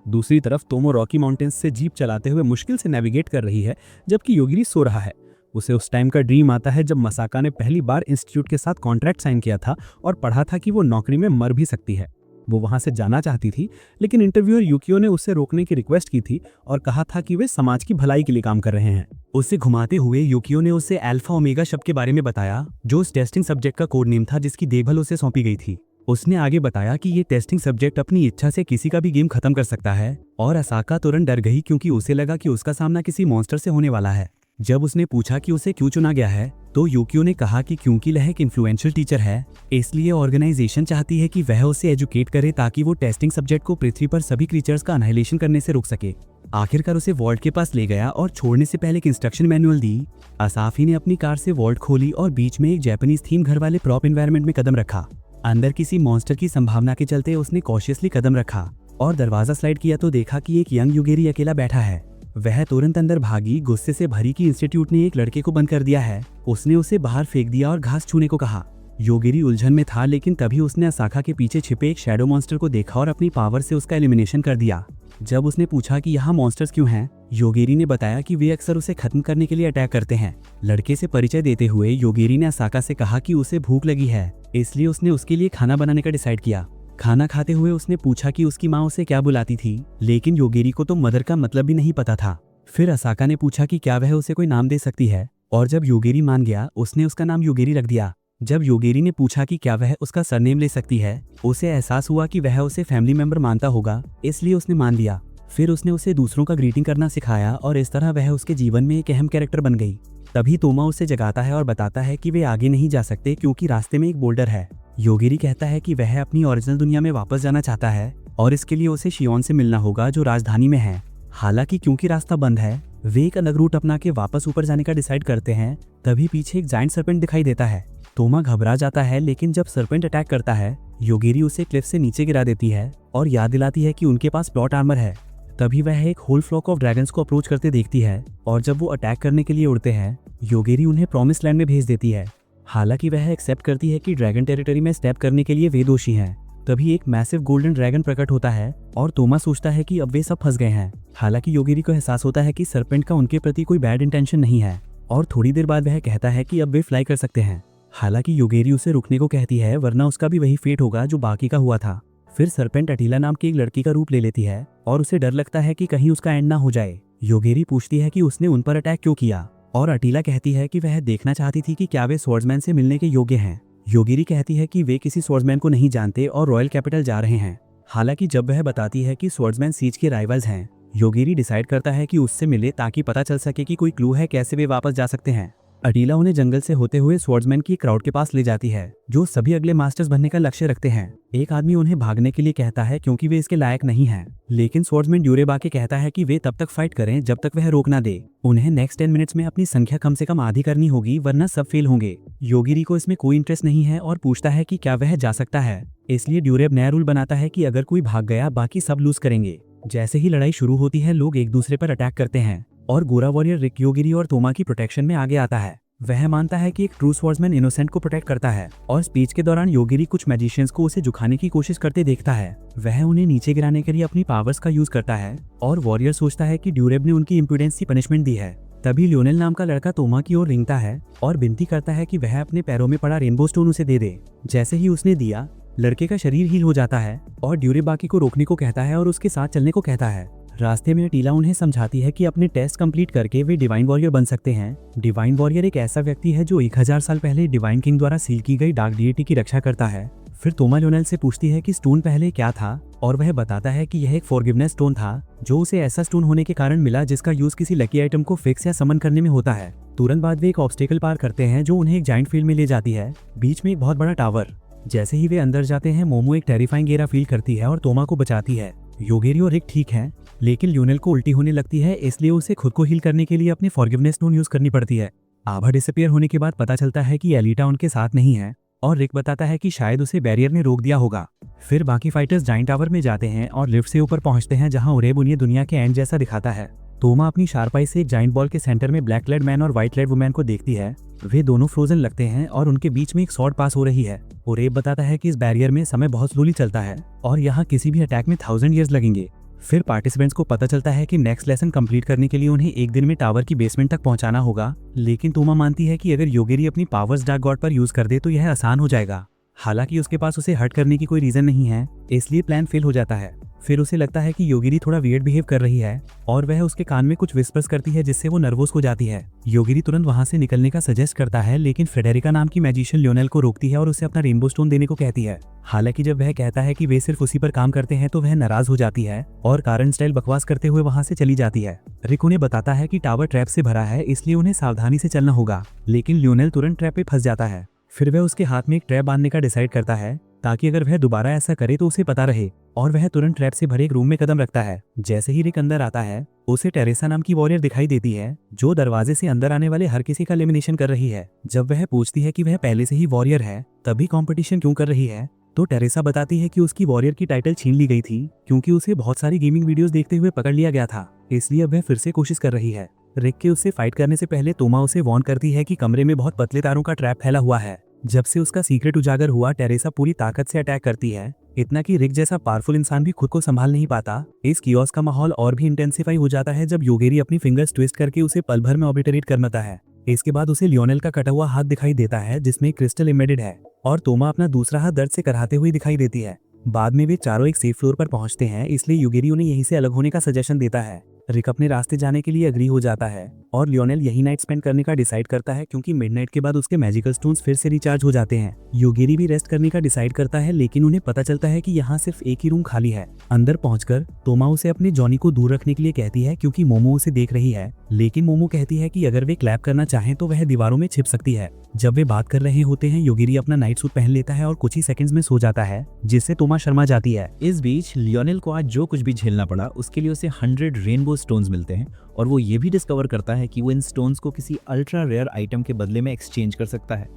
दूसरी तरफ तोमो रॉकी माउंटेन्स से जीप चलाते हुए मुश्किल से नेविगेट कर रही है, जबकि योगिरी सो रहा है। उसे उस टाइम का ड्रीम आता है जब मसाका ने पहली बार इंस्टीट्यूट के साथ कॉन्ट्रैक्ट साइन किया था और पढ़ा था कि वो नौकरी में मर भी सकती है। वो वहां से जाना चाहती थी, लेकिन इंटरव्यूअर यूकियो ने उसे रोकने की रिक्वेस्ट की थी और कहा था कि वे समाज की भलाई के लिए काम कर रहे हैं। उसे घुमाते हुए यूकियो ने उसे अल्फा ओमेगा शब्द के बारे में बताया, जो उस टेस्टिंग सब्जेक्ट का कोड नेम था जिसकी देखभाल उसे सौंपी गई थी। उसने आगे बताया कि ये टेस्टिंग सब्जेक्ट अपनी इच्छा से किसी का भी गेम खत्म कर सकता है, और असाका तुरंत डर गई क्योंकि उसे लगा कि उसका सामना किसी मॉन्स्टर से होने वाला है। जब उसने पूछा कि उसे क्यों चुना गया है, तो यूकियो ने कहा कि क्योंकि वह एक इन्फ्लुएंशियल टीचर है, इसलिए ऑर्गेनाइजेशन चाहती है कि वह उसे एजुकेट करे ताकि वो टेस्टिंग सब्जेक्ट को पृथ्वी पर सभी क्रीचर्स का अनाहिलेशन करने से रोक सके। आखिरकार उसे वॉल्ट के पास ले गया और छोड़ने से पहले एक इंस्ट्रक्शन मैनुअल दी। असाफी ने अपनी कार से वॉल्ट खोली और बीच में एक जापानीज थीम घर वाले प्रॉप एनवायरनमेंट में कदम रखा। अंदर किसी मॉन्स्टर की संभावना के चलते उसने कॉशियसली कदम रखा और दरवाजा स्लाइड किया तो देखा कि एक यंग युगेरी अकेला बैठा है। वह तुरंत अंदर भागी, गुस्से से भरी कि इंस्टीट्यूट ने एक लड़के को बंद कर दिया है। उसने उसे बाहर फेंक दिया और घास छूने को कहा। योगिरी उलझन में था, लेकिन तभी उसने असाका के पीछे छिपे एक शैडो मॉन्स्टर को देखा और अपनी पावर से उसका एलिमिनेशन कर दिया। जब उसने पूछा कि यहाँ मॉन्स्टर्स क्यों हैं, योगिरी ने बताया कि वे अक्सर उसे खत्म करने के लिए अटैक करते हैं। लड़के से परिचय देते हुए योगिरी ने असाका से कहा कि उसे भूख लगी है, इसलिए उसने उसके लिए खाना बनाने का डिसाइड किया। खाना खाते हुए उसने पूछा कि उसकी माँ उसे क्या बुलाती थी, लेकिन योगिरी को तो मदर का मतलब भी नहीं पता था। फिर असाका ने पूछा कि क्या वह उसे कोई नाम दे सकती है, और जब योगिरी मान गया, उसने उसका नाम योगिरी रख दिया। जब योगिरी ने पूछा कि क्या वह उसका सरनेम ले सकती है, उसे एहसास हुआ कि वह उसे फैमिली मेंबर मानता होगा, इसलिए उसने मान लिया। फिर उसने उसे दूसरों का ग्रीटिंग करना सिखाया और इस तरह वह उसके जीवन में एक अहम कैरेक्टर बन गई। तभी तोमा उसे जगाता है और बताता है कि वे आगे नहीं जा सकते क्योंकि रास्ते में एक बोल्डर है। योगिरी कहता है कि वह अपनी ओरिजिनल दुनिया में वापस जाना चाहता है और इसके लिए उसे शियोन से मिलना होगा, जो राजधानी में है। हालांकि क्योंकि रास्ता बंद है, वे एक अलग रूट अपना के वापस ऊपर जाने का डिसाइड करते हैं। तभी पीछे एक जायंट सर्पेंट दिखाई देता है। तोमा घबरा जाता है, लेकिन जब सर्पेंट अटैक करता है, योगेरी उसे क्लिफ से नीचे गिरा देती है और याद दिलाती है कि उनके पास प्लॉट आर्मर है। तभी वह एक होल फ्लॉक ऑफ ड्रैगन्स को अप्रोच करते देखती है और जब वो अटैक करने के लिए उड़ते हैं, योगेरी उन्हें प्रॉमिस लैंड में भेज देती है। हालांकि वह एक्सेप्ट करती है कि ड्रैगन टेरिटरी में स्टेप करने के लिए वे दोषी हैं। तभी एक मैसिव गोल्डन ड्रैगन प्रकट होता है और तोमा सोचता है कि अब वे सब फंस गए हैं। हालांकि योगेरी को एहसास होता है कि सर्पेंट का उनके प्रति कोई बैड इंटेंशन नहीं है और थोड़ी देर बाद वह कहता है कि अब वे फ्लाई कर सकते हैं। हालांकि योगेरी उसे रुकने को कहती है, वरना उसका भी वही फेट होगा जो बाकी का हुआ था। फिर सर्पेंट अटीला नाम की एक लड़की का रूप ले लेती है और उसे डर लगता है कि कहीं उसका एंड ना हो जाए। योगेरी पूछती है कि उसने उन पर अटैक क्यों किया और अटीला कहती है कि वह देखना चाहती थी कि क्या वे स्वॉर्ड्समैन से मिलने के योग्य हैं। योगेरी कहती है कि वे किसी स्वॉर्ड्समैन को नहीं जानते और रॉयल कैपिटल जा रहे हैं। हालांकि जब वह बताती है कि स्वॉर्ड्समैन सीज के राइवल्स हैं, योगेरी डिसाइड करता है कि उससे मिले ताकि पता चल सके कि कोई क्लू है कैसे वे वापस जा सकते हैं। अटीला उन्हें जंगल से होते हुए स्वॉर्ड्समैन की क्राउड के पास ले जाती है, जो सभी अगले मास्टर्स बनने का लक्ष्य रखते हैं। एक आदमी उन्हें भागने के लिए कहता है क्योंकि वे इसके लायक नहीं हैं, लेकिन स्वॉर्ड्समैन ड्यूरेब आके कहता है कि वे तब तक फाइट करें जब तक वह रोक ना दे। उन्हें नेक्स्ट 10 मिनट्स में अपनी संख्या कम से कम आधी करनी होगी, वरना सब फेल होंगे। योगेरी को इसमें कोई इंटरेस्ट नहीं है और पूछता है कि क्या वह जा सकता है। इसलिए ड्यूरेब नया रूल बनाता है कि अगर कोई भाग गया, बाकी सब लूज करेंगे। जैसे ही लड़ाई शुरू होती है, लोग एक दूसरे पर अटैक करते हैं और गोरा वॉरियर रिक योगेरी और तोमा की प्रोटेक्शन में आगे आता है। वह मानता है कि एक ट्रू स्वॉर्ड्समैन इनोसेंट को प्रोटेक्ट करता है और स्पीच के दौरान योगेरी कुछ मैजिशियंस को उसे झुकाने की कोशिश करते देखता है। वह उन्हें नीचे गिराने के लिए अपनी पावर्स का यूज करता है और वॉरियर सोचता है कि ड्यूरेब ने उनकी इम्प्रूडेंस की पनिशमेंट दी है। तभी लियोनेल नाम का लड़का तोमा की ओर रेंगता है और विनती करता है कि वह अपने पैरों में पड़ा रेनबो स्टोन उसे दे दे। जैसे ही उसने दिया, लड़के का शरीर हील हो जाता है और ड्यूरेब बाकी को रोकने को कहता है और उसके साथ चलने को कहता है। रास्ते में अटीला उन्हें समझाती है कि अपने टेस्ट कंप्लीट करके वे डिवाइन वॉरियर बन सकते हैं। डिवाइन वॉरियर एक ऐसा व्यक्ति है जो 1000 साल पहले डिवाइन किंग द्वारा सील की गई डार्क डीटी की रक्षा करता है। फिर तोमा लियोनेल से पूछती है कि स्टोन पहले क्या था और वह बताता है कि यह एक फॉरगिवनेस स्टोन था, जो उसे ऐसा स्टोन होने के कारण मिला जिसका यूज किसी लकी आइटम को फिक्स या समन करने में होता है। तुरंत बाद वे एक ऑब्स्टेकल पार करते हैं जो उन्हें एक जाइंट फील्ड में ले जाती है, बीच में एक बहुत बड़ा टावर। जैसे ही वे अंदर जाते हैं, मोमो एक टेरिफाइंग एरा फील करती है और तोमा को बचाती है। योगेरी और रिक ठीक हैं, लेकिन लियोनेल को उल्टी होने लगती है, इसलिए उसे खुद को हील करने के लिए अपनी फॉरगिवनेस स्टोन यूज करनी पड़ती है। आभा डिसअपीयर होने के बाद पता चलता है कि एलिटा उनके साथ नहीं है और रिक बताता है कि शायद उसे बैरियर ने रोक दिया होगा। फिर बाकी फाइटर्स जाइंट टावर में जाते हैं और लिफ्ट से ऊपर पहुंचते हैं, जहां ओरेब उन्हें दुनिया के एंड जैसा दिखाता है। तोमा अपनी शार्पाई से एक जाइंट बॉल के सेंटर में ब्लैक लेड मैन और व्हाइट लेड वुमैन को देखती है। वे दोनों फ्रोजन लगते हैं और उनके बीच में एक स्वॉर्ड पास हो रही है। ओरेब बताता है कि इस बैरियर में समय बहुत स्लोली चलता है और यहाँ किसी भी अटैक में 1000 ईयर्स लगेंगे। फिर पार्टिसिपेंट्स को पता चलता है कि नेक्स्ट लेसन कंप्लीट करने के लिए उन्हें एक दिन में टावर की बेसमेंट तक पहुंचाना होगा, लेकिन तोमा मानती है कि अगर योगेरी अपनी पावर्स डार्क गॉड पर यूज कर दे तो यह आसान हो जाएगा। हालांकि उसके पास उसे हर्ट करने की कोई रीजन नहीं है, इसलिए प्लान फेल हो जाता है। फिर उसे लगता है कि योगेरी थोड़ा वियर्ड बिहेव कर रही है और वह उसके कान में कुछ विस्पर्स करती है, जिससे वो नर्वस हो जाती है। योगेरी तुरंत वहां से निकलने का सजेस्ट करता है, लेकिन फ्रेडेरिका नाम की मैजिशियन लियोनेल को रोकती है और उसे अपना रेनबो स्टोन देने को कहती है। हालांकि जब वह कहता है कि वे सिर्फ उसी पर काम करते हैं तो वह नाराज हो जाती है और कारण स्टाइल बकवास करते हुए वहां से चली जाती है। रिक उन्हें बताता है कि टावर ट्रैप से भरा है, इसलिए उन्हें सावधानी से चलना होगा, लेकिन लियोनेल तुरंत ट्रैप पे फंस जाता है। फिर वह उसके हाथ में एक ट्रैप बांधने का डिसाइड करता है ताकि अगर वह दोबारा ऐसा करे तो उसे पता रहे, और वह तुरंत ट्रैप से भरे एक रूम में कदम रखता है। जैसे ही रिक अंदर आता है, उसे टेरेसा नाम की वॉरियर दिखाई देती है, जो दरवाजे से अंदर आने वाले हर किसी का एलिमिनेशन कर रही है। जब वह पूछती है कि वह पहले से ही वॉरियर है, तभी कंपटीशन क्यों कर रही है, तो टेरेसा बताती है कि उसकी वॉरियर की टाइटल छीन ली गई थी क्योंकि उसे बहुत सारी गेमिंग वीडियोस देखते हुए पकड़ लिया गया था, इसलिए अब वह फिर से कोशिश कर रही है। रिक के उससे फाइट करने से पहले तोमा उसे वार्न करती है कि कमरे में बहुत पतले तारों का ट्रैप फैला हुआ है। जब से उसका सीक्रेट उजागर हुआ, टेरेसा पूरी ताकत से अटैक करती है, इतना कि रिक जैसा पावरफुल इंसान भी खुद को संभाल नहीं पाता। इस कियोस का माहौल और भी इंटेंसिफाई हो जाता है जब योगेरी अपनी फिंगर्स ट्विस्ट करके उसे पल भर में ऑब्लिटरेट करता है। इसके बाद उसे लियोनेल का कटा हुआ हाथ दिखाई देता है जिसमें क्रिस्टल एम्बेडेड है, और तोमा अपना दूसरा हाथ दर्द से कराहते हुए दिखाई देती है। बाद में वे चारों एक सेफ फ्लोर पर पहुंचते हैं, इसलिए योगेरी उन्हें यहीं से अलग होने का सजेशन देता है। रिक अपने रास्ते जाने के लिए एग्री हो जाता है और लियोनेल यही नाइट स्पेंड करने का डिसाइड करता है क्योंकि मिडनाइट के बाद उसके मैजिकल स्टोन्स फिर से रिचार्ज हो जाते हैं। योगेरी भी रेस्ट करने का डिसाइड करता है, लेकिन उन्हें पता चलता है कि यहाँ सिर्फ एक ही रूम खाली है। अंदर पहुंचकर तोमा उसे अपने जॉनी को दूर रखने के लिए कहती है क्योंकि मोमो उसे देख रही है लेकिन मोमो कहती है कि अगर वे क्लैप करना चाहें तो वह दीवारों में छिप सकती है। जब वे बात कर रहे होते हैं, योगिरी अपना नाइट सूट पहन लेता है और कुछ ही सेकंड्स में सो जाता है, जिससे तोमा शर्मा जाती है। इस बीच लियोनेल को आज जो कुछ भी झेलना पड़ा, उसके लिए उसे 100 रेनबो स्टोन्स मिलते हैं और वो ये भी डिस्कवर करता है कि वो इन स्टोन्स को किसी अल्ट्रा रेयर आइटम के बदले में एक्सचेंज कर सकता है।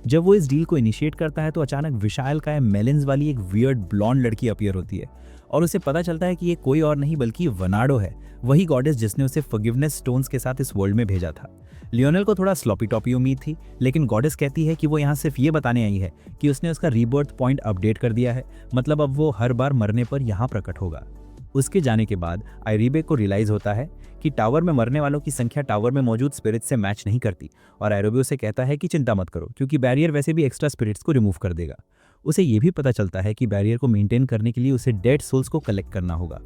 जब वो इस डील को इनिशिएट करता है तो अचानक विशालकाय मेलिन्स वाली एक वियर्ड ब्लॉन्ड लड़की अपीयर होती है और उसे पता चलता है कि ये कोई और नहीं बल्कि वनाडो है, वही गॉडेस जिसने उसे फॉरगिवनेस स्टोन्स के साथ इस वर्ल्ड में भेजा था। लियोनेल को थोड़ा स्लॉपी टॉपी उम्मीद थी, लेकिन गॉडेस कहती है कि वो यहाँ सिर्फ ये बताने आई है कि उसने उसका रीबर्थ पॉइंट अपडेट कर दिया है, मतलब अब वो हर बार मरने पर यहाँ प्रकट होगा। उसके जाने के बाद आइरिबे को रियलाइज होता है कि टावर में मरने वालों की संख्या टावर में मौजूद स्पिरिट्स से मैच नहीं करती और आइरिबे उसे कहता है कि चिंता मत करो, क्योंकि बैरियर वैसे भी एक्स्ट्रा स्पिरिट्स को रिमूव कर देगा। उसे ये भी पता चलता है कि बैरियर को मेंटेन करने के लिए उसे डेड सोल्स को कलेक्ट करना होगा।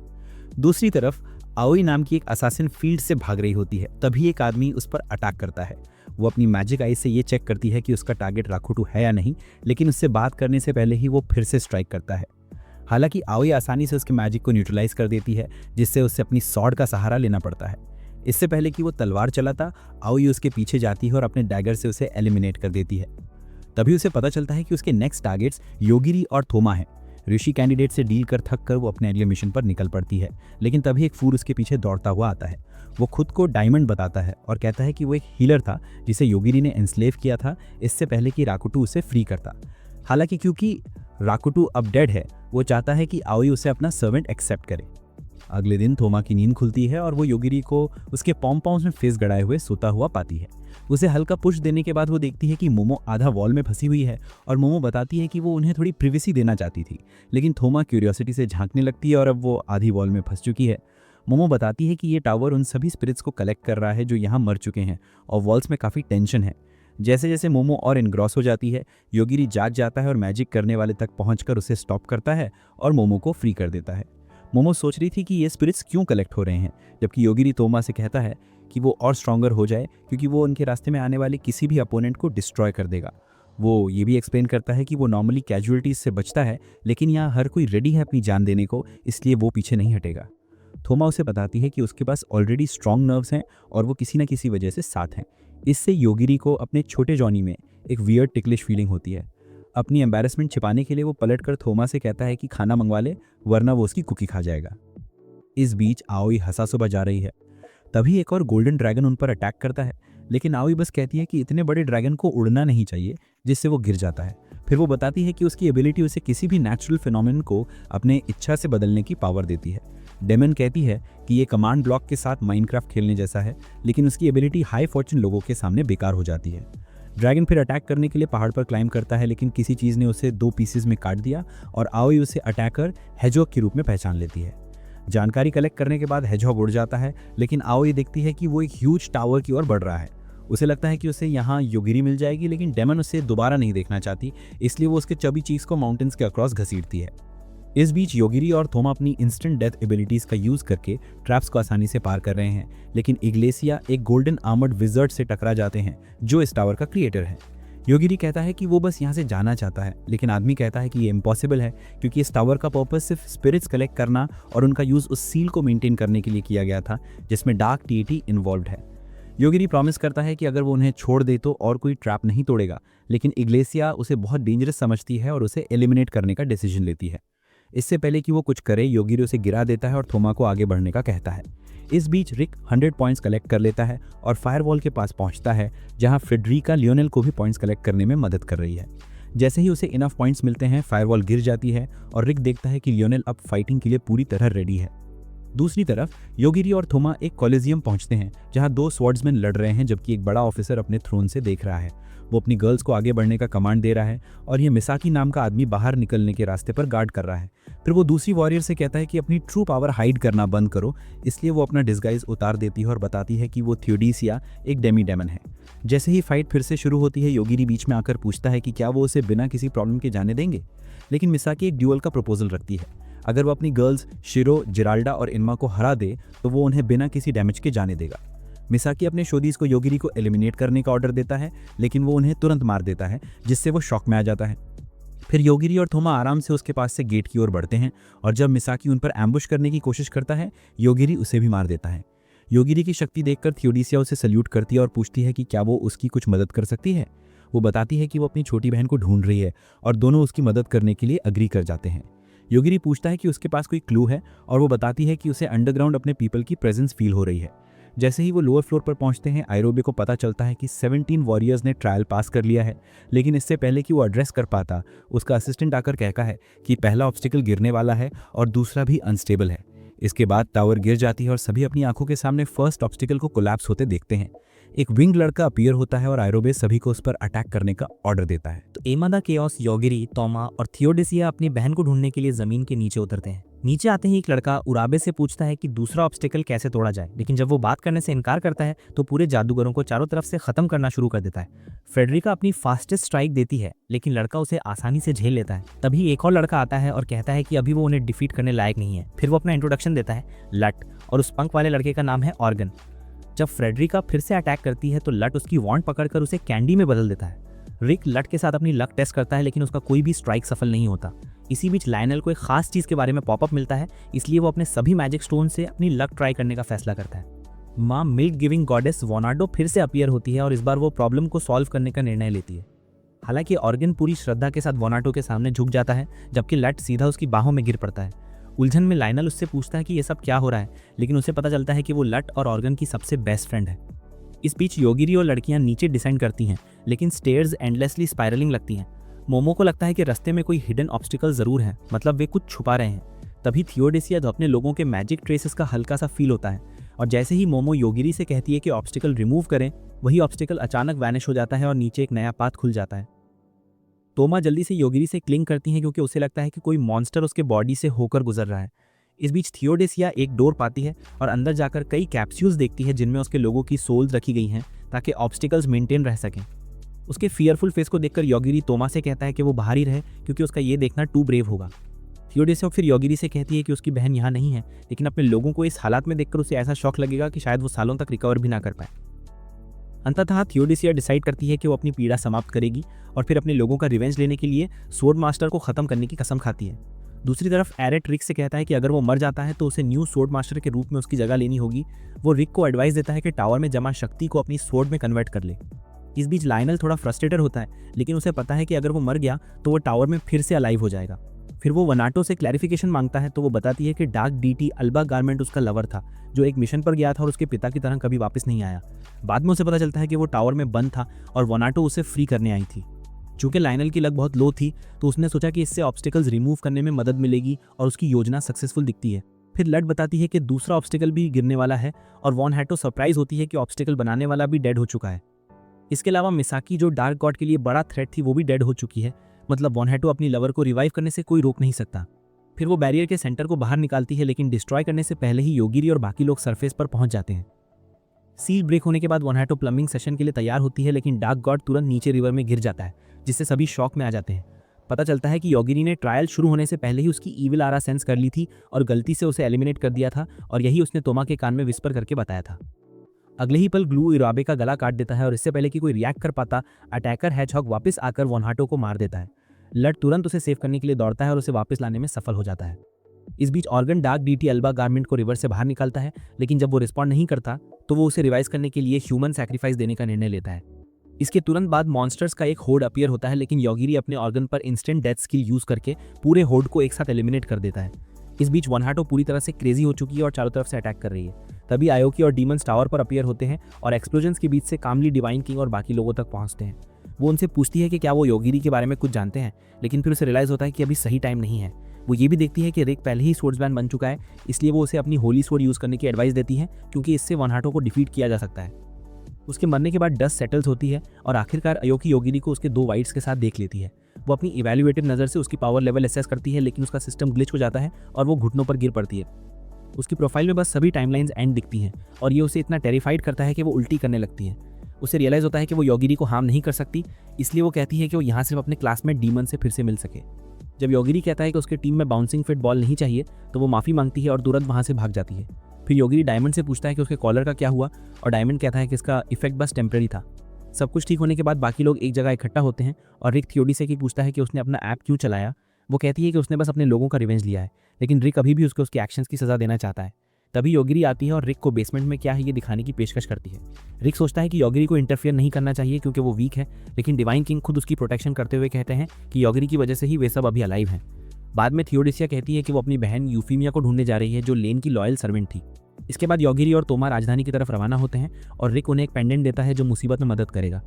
दूसरी तरफ आओई नाम की एक असासिन फील्ड से भाग रही होती है, तभी एक आदमी उस पर अटैक करता है। वो अपनी मैजिक आई से ये चेक करती है कि उसका टारगेट राकुटू है या नहीं, लेकिन उससे बात करने से पहले ही वो फिर से स्ट्राइक करता है। हालांकि आओई आसानी से उसके मैजिक को न्यूट्रलाइज कर देती है, जिससे उसे अपनी सॉर्ड का सहारा लेना पड़ता है। इससे पहले कि वो तलवार चलाता, आओई उसके पीछे जाती है और अपने डैगर से उसे एलिमिनेट कर देती है। तभी उसे पता चलता है कि उसके नेक्स्ट टारगेट्स योगिरी और थोमा हैं। ऋषि कैंडिडेट से डील कर थक कर वो अपने अगले मिशन पर निकल पड़ती है, लेकिन तभी एक फूर उसके पीछे दौड़ता हुआ आता है। वो खुद को डायमंड बताता है और कहता है कि वो एक हीलर था जिसे योगिरी ने एंस्लेव किया था इससे पहले कि राकुटू उसे फ्री करता। हालांकि क्योंकि राकुटू अब डेड है, वो चाहता है कि आओई उसे अपना सर्वेंट एक्सेप्ट करे। अगले दिन थोमा की नींद खुलती है और वो योगिरी को उसके पॉम्पाउंस में फेस गड़ाए हुए सोता हुआ पाती है। उसे हल्का पुश देने के बाद वो देखती है कि मोमो आधा वॉल में फंसी हुई है और मोमो बताती है कि वो उन्हें थोड़ी प्रिवेसी देना चाहती थी, लेकिन थोमा क्यूरियोसिटी से झांकने लगती है और अब वो आधी वॉल में फंस चुकी है। मोमो बताती है कि ये टावर उन सभी स्पिरिट्स को कलेक्ट कर रहा है जो यहाँ मर चुके हैं और वॉल्स में काफ़ी टेंशन है। जैसे जैसे मोमो और इनग्रॉस हो जाती है, योगिरी जाग जाता है और मैजिक करने वाले तक पहुंचकर उसे स्टॉप करता है और मोमो को फ्री कर देता है। मोमो सोच रही थी कि ये स्पिरिट्स क्यों कलेक्ट हो रहे हैं, जबकि योगिरी तोमा से कहता है कि वो और स्ट्रॉन्गर हो जाए क्योंकि वो उनके रास्ते में आने वाले किसी भी अपोनेंट को डिस्ट्रॉय कर देगा। वो ये भी एक्सप्लेन करता है कि वो नॉर्मली कैजुअलिटीज से बचता है, लेकिन यहाँ हर कोई रेडी है अपनी जान देने को, इसलिए वो पीछे नहीं हटेगा। थोमा उसे बताती है कि उसके पास ऑलरेडी स्ट्रॉन्ग नर्व्स हैं और वो किसी न किसी वजह से साथ हैं। इससे योगिरी को अपने छोटे जॉनी में एक वियर्ड टिकलिश फीलिंग होती है। अपनी एम्बैरेसमेंट छिपाने के लिए वो पलटकर थोमा से कहता है कि खाना मंगवा ले, वरना वो उसकी कुकी खा जाएगा। इस बीच आओई हंसासो बजा रही है। तभी एक और गोल्डन ड्रैगन उन पर अटैक करता है, लेकिन आओई बस कहती है कि इतने बड़े ड्रैगन को उड़ना नहीं चाहिए, जिससे वो गिर जाता है। फिर वो बताती है कि उसकी एबिलिटी उसे किसी भी नेचुरल फिनोमेनन को अपने इच्छा से बदलने की पावर देती है। डेमन कहती है कि ये कमांड ब्लॉक के साथ माइनक्राफ्ट खेलने जैसा है, लेकिन उसकी एबिलिटी हाई फॉर्चून लोगों के सामने बेकार हो जाती है। ड्रैगन फिर अटैक करने के लिए पहाड़ पर क्लाइंब करता है, लेकिन किसी चीज़ ने उसे 2 पीसेस में काट दिया और आओई उसे अटैकर हेजॉग के रूप में पहचान लेती है। जानकारी कलेक्ट करने के बाद हेजॉग उड़ जाता है, लेकिन आओई देखती है कि वो एक ह्यूज टावर की ओर बढ़ रहा है। उसे लगता है कि उसे यहाँ योगिरी मिल जाएगी, लेकिन डेमन उसे दोबारा नहीं देखना चाहती, इसलिए वो उसके चबी चीज को माउंटेन्स के अक्रॉस घसीटती है। इस बीच योगिरी और थोमा अपनी इंस्टेंट डेथ एबिलिटीज का यूज करके ट्रैप्स को आसानी से पार कर रहे हैं, लेकिन इग्लेसिया एक गोल्डन आर्मर्ड विजर्ड से टकरा जाते हैं जो इस टावर का क्रिएटर है। योगिरी कहता है कि वो बस यहाँ से जाना चाहता है, लेकिन आदमी कहता है कि ये इम्पॉसिबल है क्योंकि इस टावर का पर्पस सिर्फ स्पिरिट्स कलेक्ट करना और उनका यूज उस सील को मेंटेन करने के लिए किया गया था जिसमें डार्क डीटी इन्वॉल्व्ड है। योगिरी प्रॉमिस करता है कि अगर वो उन्हें छोड़ दे तो और कोई ट्रैप नहीं तोड़ेगा, लेकिन इग्लेसिया उसे बहुत डेंजरस समझती है और उसे एलिमिनेट करने का डिसीजन लेती है। इससे पहले कि वो कुछ करे, योगिरी उसे गिरा देता है और थोमा को आगे बढ़ने का कहता है। इस बीच रिक 100 पॉइंट्स कलेक्ट कर लेता है और फायरवॉल के पास पहुंचता है, जहां फ्रेडरिका लियोनेल को भी पॉइंट्स कलेक्ट करने में मदद कर रही है। जैसे ही उसे इनफ पॉइंट्स मिलते हैं, फायरवॉल गिर जाती है और रिक देखता है कि लियोनेल अब फाइटिंग के लिए पूरी तरह रेडी है। दूसरी तरफ योगिरी और थोमा एक कॉलेजियम पहुंचते हैं, जहां 2 स्वॉर्ड्समैन लड़ रहे हैं, जबकि एक बड़ा ऑफिसर अपने थ्रोन से देख रहा है। वो अपनी गर्ल्स को आगे बढ़ने का कमांड दे रहा है और ये मिसाकी नाम का आदमी बाहर निकलने के रास्ते पर गार्ड कर रहा है। फिर वो दूसरी वॉरियर से कहता है कि अपनी ट्रू पावर हाइड करना बंद करो, इसलिए वो अपना डिस्गाइज उतार देती है और बताती है कि वो थियोडीसिया एक डेमी डेमन है। जैसे ही फाइट फिर से शुरू होती है, योगिरी बीच में आकर पूछता है कि क्या वो उसे बिना किसी प्रॉब्लम के जाने देंगे, लेकिन मिसाकी एक ड्यूअल का प्रपोजल रखती है। अगर वो अपनी गर्ल्स शिरो, जिराल्डा और इनमा को हरा दे तो वो उन्हें बिना किसी डैमेज के जाने देगा। मिसाकी अपने शोधीज को योगिरी को एलिमिनेट करने का ऑर्डर देता है, लेकिन वो उन्हें तुरंत मार देता है, जिससे वो शॉक में आ जाता है। फिर योगिरी और थोमा आराम से उसके पास से गेट की ओर बढ़ते हैं और जब मिसाकी उन पर एम्बुश करने की कोशिश करता है, योगिरी उसे भी मार देता है। योगिरी की शक्ति देखकर थियोडीसिया उसे सल्यूट करती है और पूछती है कि क्या वो उसकी कुछ मदद कर सकती है। वो बताती है कि वो अपनी छोटी बहन को ढूंढ रही है और दोनों उसकी मदद करने के लिए अग्री कर जाते हैं। योगिरी पूछता है कि उसके पास कोई क्लू है और वो बताती है कि उसे अंडरग्राउंड अपने पीपल की प्रेजेंस फील हो रही है। जैसे ही वो लोअर फ्लोर पर पहुंचते हैं, आइरोबे को पता चलता है कि 17 वॉरियर्स ने ट्रायल पास कर लिया है, लेकिन इससे पहले कि वो एड्रेस कर पाता, उसका असिस्टेंट आकर कहता है कि पहला ऑब्स्टिकल गिरने वाला है और दूसरा भी अनस्टेबल है। इसके बाद टावर गिर जाती है और सभी अपनी आंखों के सामने फर्स्ट ऑब्स्टिकल को कोलैप्स होते देखते हैं। एक विंग लड़का अपीयर होता है और आइरोबे सभी को उस पर अटैक करने का ऑर्डर देता है। तो एमादा केओस, योगिरी, तोमा और थियोडेसिया अपनी बहन को ढूंढने के लिए जमीन के नीचे उतरते हैं। नीचे आते ही एक लड़का उराबे से पूछता है कि दूसरा ऑब्स्टिकल कैसे तोड़ा जाए, लेकिन जब वो बात करने से इनकार करता है तो पूरे जादूगरों को चारों तरफ से खत्म करना शुरू कर देता है। फ्रेडरिका अपनी फास्टेस्ट स्ट्राइक देती है, लेकिन लड़का उसे आसानी से झेल लेता है। तभी एक और लड़का आता है और कहता है कि अभी वो उन्हें डिफीट करने लायक नहीं है। फिर वो अपना इंट्रोडक्शन देता है, लट, और उस पंख वाले लड़के का नाम है ऑर्गन। जब फ्रेडरिका फिर से अटैक करती है तो लट उसकी वॉन्ड पकड़कर उसे कैंडी में बदल देता है। रिक लट के साथ अपनी लक टेस्ट करता है, लेकिन उसका कोई भी स्ट्राइक सफल नहीं होता। इसी बीच लायनल को एक खास चीज के बारे में पॉपअप मिलता है, इसलिए वो अपने सभी मैजिक स्टोन से अपनी लक ट्राई करने का फैसला करता है। माँ मिल्क गिविंग गॉडेस वोनाडो फिर से अपीयर होती है और इस बार वो प्रॉब्लम को सॉल्व करने का निर्णय लेती है। हालांकि ऑर्गन पूरी श्रद्धा के साथ वोनाडो के सामने झुक जाता है, जबकि लट सीधा उसकी बाहों में गिर पड़ता है। उलझन में लायनल उससे पूछता है कि ये सब क्या हो रहा है, लेकिन उसे पता चलता है कि वो लट और ऑर्गन की सबसे बेस्ट फ्रेंड है। इस बीच योगिरी और लड़कियां नीचे डिसेंड करती हैं, लेकिन स्टेयर्स एंडलेसली स्पाइरलिंग लगती हैं। मोमो को लगता है कि रास्ते में कोई हिडन ऑब्स्टिकल जरूर है, मतलब वे कुछ छुपा रहे हैं। तभी थियोडेसिया अपने लोगों के मैजिक ट्रेसेस का हल्का सा फील होता है, और जैसे ही मोमो योगिरी से कहती है कि ऑब्स्टिकल रिमूव करें, वही ऑब्स्टिकल अचानक वैनिश हो जाता है और नीचे एक नया पाथ खुल जाता है। तोमा जल्दी से योगिरी से क्लिंग करती है क्योंकि उसे लगता है कि कोई मॉन्स्टर उसके बॉडी से होकर गुजर रहा है। इस बीच थियोडेसिया एक डोर पाती है और अंदर जाकर कई कैप्सूल्स देखती है जिनमें उसके लोगों की सोल्स रखी गई हैं ताकि ऑब्स्टिकल्स मेंटेन रह सकें। उसके फियरफुल फेस को देखकर योगिरी तोमा से कहता है कि वो बाहर ही रहे क्योंकि उसका ये देखना टू ब्रेव होगा। थियोडेसिया फिर योगिरी से कहती है कि उसकी बहन यहाँ नहीं है, लेकिन अपने लोगों को इस हालात में देखकर उसे ऐसा शौक लगेगा कि शायद वो सालों तक रिकवर भी ना कर पाए। अंततः थियोडेसिया डिसाइड करती है कि वो अपनी पीड़ा समाप्त करेगी और फिर अपने लोगों का रिवेंज लेने के लिए स्वॉर्ड मास्टर को खत्म करने की कसम खाती है। दूसरी तरफ एरेट रिक से कहता है कि अगर वो मर जाता है तो उसे न्यू स्वॉर्ड मास्टर के रूप में उसकी जगह लेनी होगी। वो रिक को एडवाइस देता है कि टावर में जमा शक्ति को अपनी स्वॉर्ड में कन्वर्ट कर ले। इस बीच लायनल थोड़ा फ्रस्ट्रेटेड होता है, लेकिन उसे पता है कि अगर वो मर गया तो वो टावर में फिर से अलाइव हो जाएगा। फिर वो वनाटो से क्लैरिफिकेशन मांगता है तो वो बताती है कि डार्क डीटी अल्बा गारमेंट उसका लवर था, जो एक मिशन पर गया था और उसके पिता की तरह कभी वापस नहीं आया। बाद में उसे पता चलता है कि वो टावर में बंद था और वनाटो उसे फ्री करने आई थी। चूंकि लायनल की लक बहुत लो थी तो उसने सोचा कि इससे ऑब्स्टिकल्स रिमूव करने में मदद मिलेगी और उसकी योजना सक्सेसफुल दिखती है। फिर लट बताती है कि दूसरा ऑब्स्टिकल भी गिरने वाला है और वॉन हैटो सरप्राइज होती है कि ऑब्स्टिकल बनाने वाला भी डेड हो चुका है। इसके अलावा मिसाकी, जो डार्क गॉड के लिए बड़ा थ्रेट थी, वो भी डेड हो चुकी है। मतलब वॉन हैटो अपनी लवर को रिवाइव करने से कोई रोक नहीं सकता। फिर वो बैरियर के सेंटर को बाहर निकालती है, लेकिन डिस्ट्रॉय करने से पहले ही योगिरी और बाकी लोग सरफेस पर पहुंच जाते हैं। सील ब्रेक होने के बाद वॉन हैटो प्लम्बिंग सेशन के लिए तैयार होती है, लेकिन डार्क गॉड तुरंत नीचे रिवर में गिर जाता है, जिससे सभी शॉक में आ जाते हैं। पता चलता है कि योगिनी ने ट्रायल शुरू होने से पहले ही उसकी ईविल आरा सेंस कर ली थी और गलती से उसे एलिमिनेट कर दिया था, और यही उसने तोमा के कान में विस्पर करके बताया था। अगले ही पल ग्लू इराबे का गला काट देता है और इससे पहले कि कोई रिएक्ट कर पाता, अटैकर हैचहॉग वापस आकर वॉन हैटो को मार देता है। लट तुरंत उसे सेव करने के लिए दौड़ता है और उसे वापस लाने में सफल हो जाता है। इस बीच ऑर्गन डार्क डीटी अल्बा गारमेंट को रिवर से बाहर निकालता है, लेकिन जब वो रिस्पॉन्ड नहीं करता तो वो उसे रिवाइज करने के लिए ह्यूमन सैक्रिफाइस देने का निर्णय लेता है। इसके तुरंत बाद मॉन्स्टर्स का एक होड अपीयर होता है, लेकिन योगिरी अपने ऑर्गन पर इंस्टेंट डेथ स्किल यूज करके पूरे होड को एक साथ एलिमिनेट कर देता है। इस बीच वॉन हैटो पूरी तरह से क्रेजी हो चुकी है और चारों तरफ से अटैक कर रही है। तभी आयोकी और डीमंस टावर पर अपीयर होते हैं और एक्सप्लोजन्स के बीच से कामली डिवाइन किंग और बाकी लोगों तक पहुंचते हैं। वो उनसे पूछती है कि क्या वो योगिरी के बारे में कुछ जानते हैं, लेकिन फिर उसे रियलाइज होता है कि अभी सही टाइम नहीं है। वो ये भी देखती है कि रिक पहले ही स्वॉर्ड्समैन बन चुका है, इसलिए वो उसे अपनी होली स्वॉर्ड यूज करने की एडवाइस देती है, क्योंकि इससे वॉन हैटो को डिफीट किया जा सकता है। उसके मरने के बाद डस्ट सेटल्स होती है और आखिरकार अयोकी योगिरी को उसके 2 वाइट्स के साथ देख लेती है। वो अपनी इवैल्यूएटिव नज़र से उसकी पावर लेवल एसेस करती है, लेकिन उसका सिस्टम ग्लिच हो जाता है और वो घुटनों पर गिर पड़ती है। उसकी प्रोफाइल में बस सभी टाइमलाइंस एंड दिखती हैं और ये उसे इतना टेरिफाइड करता है कि वो उल्टी करने लगती है। उसे रियलाइज होता है कि वो योगिरी को हार्म नहीं कर सकती, इसलिए वो कहती है कि वो यहाँ सिर्फ अपने क्लासमेट डीमन से फिर से मिल सके। जब योगिरी कहता है कि उसके टीम में बाउंसिंग फिट बॉल नहीं चाहिए, तो वो माफ़ी मांगती है और तुरंत वहाँ से भाग जाती है। फिर योगिरी डायमंड से पूछता है कि उसके कॉलर का क्या हुआ, और डायमंड कहता है कि इसका इफेक्ट बस टेम्परेरी था। सब कुछ ठीक होने के बाद बाकी लोग एक जगह इकट्ठा होते हैं और रिक थियोडेसिया से पूछता है कि उसने अपना ऐप क्यों चलाया। वो कहती है कि उसने बस अपने लोगों का रिवेंज लिया है, लेकिन रिक अभी भी उसके एक्शंस की सज़ा देना चाहता है। तभी योगिरी आती है और रिक को बेसमेंट में क्या है ये दिखाने की पेशकश करती है। रिक सोचता है कि योगिरी को इंटरफेयर नहीं करना चाहिए क्योंकि वो वीक है, लेकिन डिवाइन किंग खुद उसकी प्रोटेक्शन करते हुए कहते हैं कि योगिरी की वजह से ही वे सब अभी अलाइव हैं। बाद में थियोडिसिया कहती है कि वो अपनी बहन यूफीमिया को ढूंढने जा रही है जो लेन की लॉयल सर्वेंट थी। इसके बाद योगिरी और तोमा राजधानी की तरफ रवाना होते हैं और रिक उन्हें एक पेंडेंट देता है जो मुसीबत में मदद करेगा।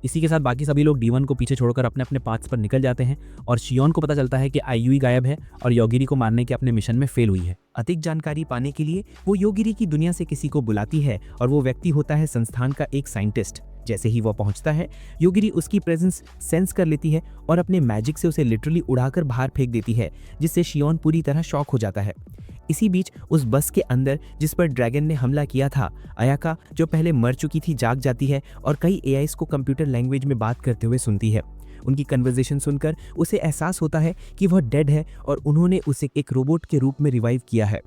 इसी के साथ बाकी सभी लोग D1 को पीछे छोड़कर अपने अपने पाथ्स पर निकल जाते हैं और शियोन को पता चलता है कि आईयूई गायब है और योगिरी को मारने के अपने मिशन में फेल हुई है। अधिक जानकारी पाने के लिए वो योगिरी की दुनिया से किसी को बुलाती है और वो व्यक्ति होता है संस्थान का एक साइंटिस्ट। जैसे ही वो पहुंचता है, योगिरी उसकी प्रेजेंस सेंस कर लेती है और अपने मैजिक से उसे लिटरली उड़ाकर बाहर फेंक देती है, जिससे शियोन पूरी तरह शॉक हो जाता है। इसी बीच उस बस के अंदर जिस पर ड्रैगन ने हमला किया था, अयाका जो पहले मर चुकी थी जाग जाती है और कई एआईस को कंप्यूटर लैंग्वेज में बात करते हुए सुनती है। उनकी कन्वर्सेशन सुनकर उसे एहसास होता है कि वह डेड है और उन्होंने उसे एक रोबोट के रूप में रिवाइव किया है।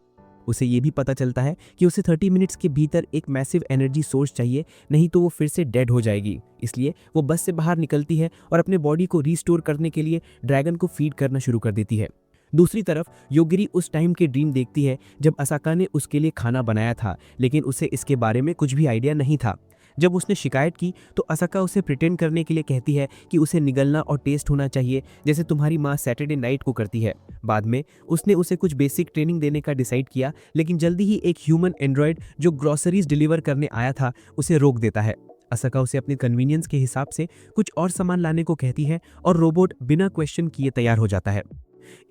उसे ये भी पता चलता है कि उसे 30 मिनट्स के भीतर एक मैसिव एनर्जी सोर्स चाहिए, नहीं तो वो फिर से डेड हो जाएगी। इसलिए वो बस से बाहर निकलती है और अपने बॉडी को रीस्टोर करने के लिए ड्रैगन को फीड करना शुरू कर देती है। दूसरी तरफ योगिरी उस टाइम के ड्रीम देखती है जब असाका ने उसके लिए खाना बनाया था, लेकिन उसे इसके बारे में कुछ भी आइडिया नहीं था। जब उसने शिकायत की तो असाका उसे प्रिटेंड करने के लिए कहती है कि उसे निगलना और टेस्ट होना चाहिए जैसे तुम्हारी माँ सैटरडे नाइट को करती है। बाद में उसने उसे कुछ बेसिक ट्रेनिंग देने का डिसाइड किया, लेकिन जल्दी ही एक ह्यूमन एंड्रॉयड जो ग्रोसरीज डिलीवर करने आया था उसे रोक देता है। असाका उसे अपने कन्वीनियंस के हिसाब से कुछ और सामान लाने को कहती है और रोबोट बिना क्वेश्चन किए तैयार हो जाता है।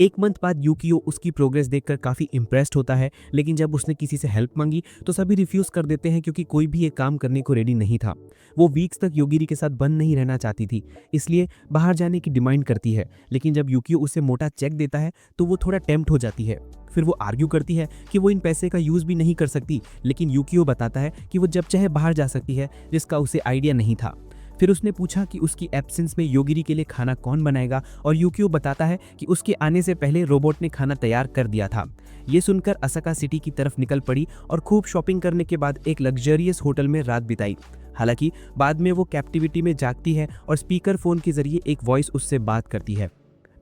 एक मंथ बाद यूकियो उसकी प्रोग्रेस देखकर काफी इंप्रेस्ड होता है, लेकिन जब उसने किसी से हेल्प मांगी तो सभी रिफ्यूज कर देते हैं क्योंकि कोई भी ये काम करने को रेडी नहीं था। वो वीक्स तक योगिरी के साथ बंद नहीं रहना चाहती थी, इसलिए बाहर जाने की डिमांड करती है, लेकिन जब यूकियो उसे मोटा चेक देता है तो वो थोड़ा टेम्प्ट हो जाती है। फिर वो आर्ग्यू करती है कि वो इन पैसे का यूज भी नहीं कर सकती, लेकिन यूकियो बताता है कि वो जब चाहे बाहर जा सकती है, जिसका उसे आइडिया नहीं था। फिर उसने पूछा कि उसकी एब्सेंस में योगिरी के लिए खाना कौन बनाएगा और यूकियो बताता है कि उसके आने से पहले रोबोट ने खाना तैयार कर दिया था। ये सुनकर असाका सिटी की तरफ निकल पड़ी और खूब शॉपिंग करने के बाद एक लग्जरियस होटल में रात बिताई। हालांकि बाद में वो कैप्टिविटी में जागती है और स्पीकर फोन के जरिए एक वॉइस उससे बात करती है।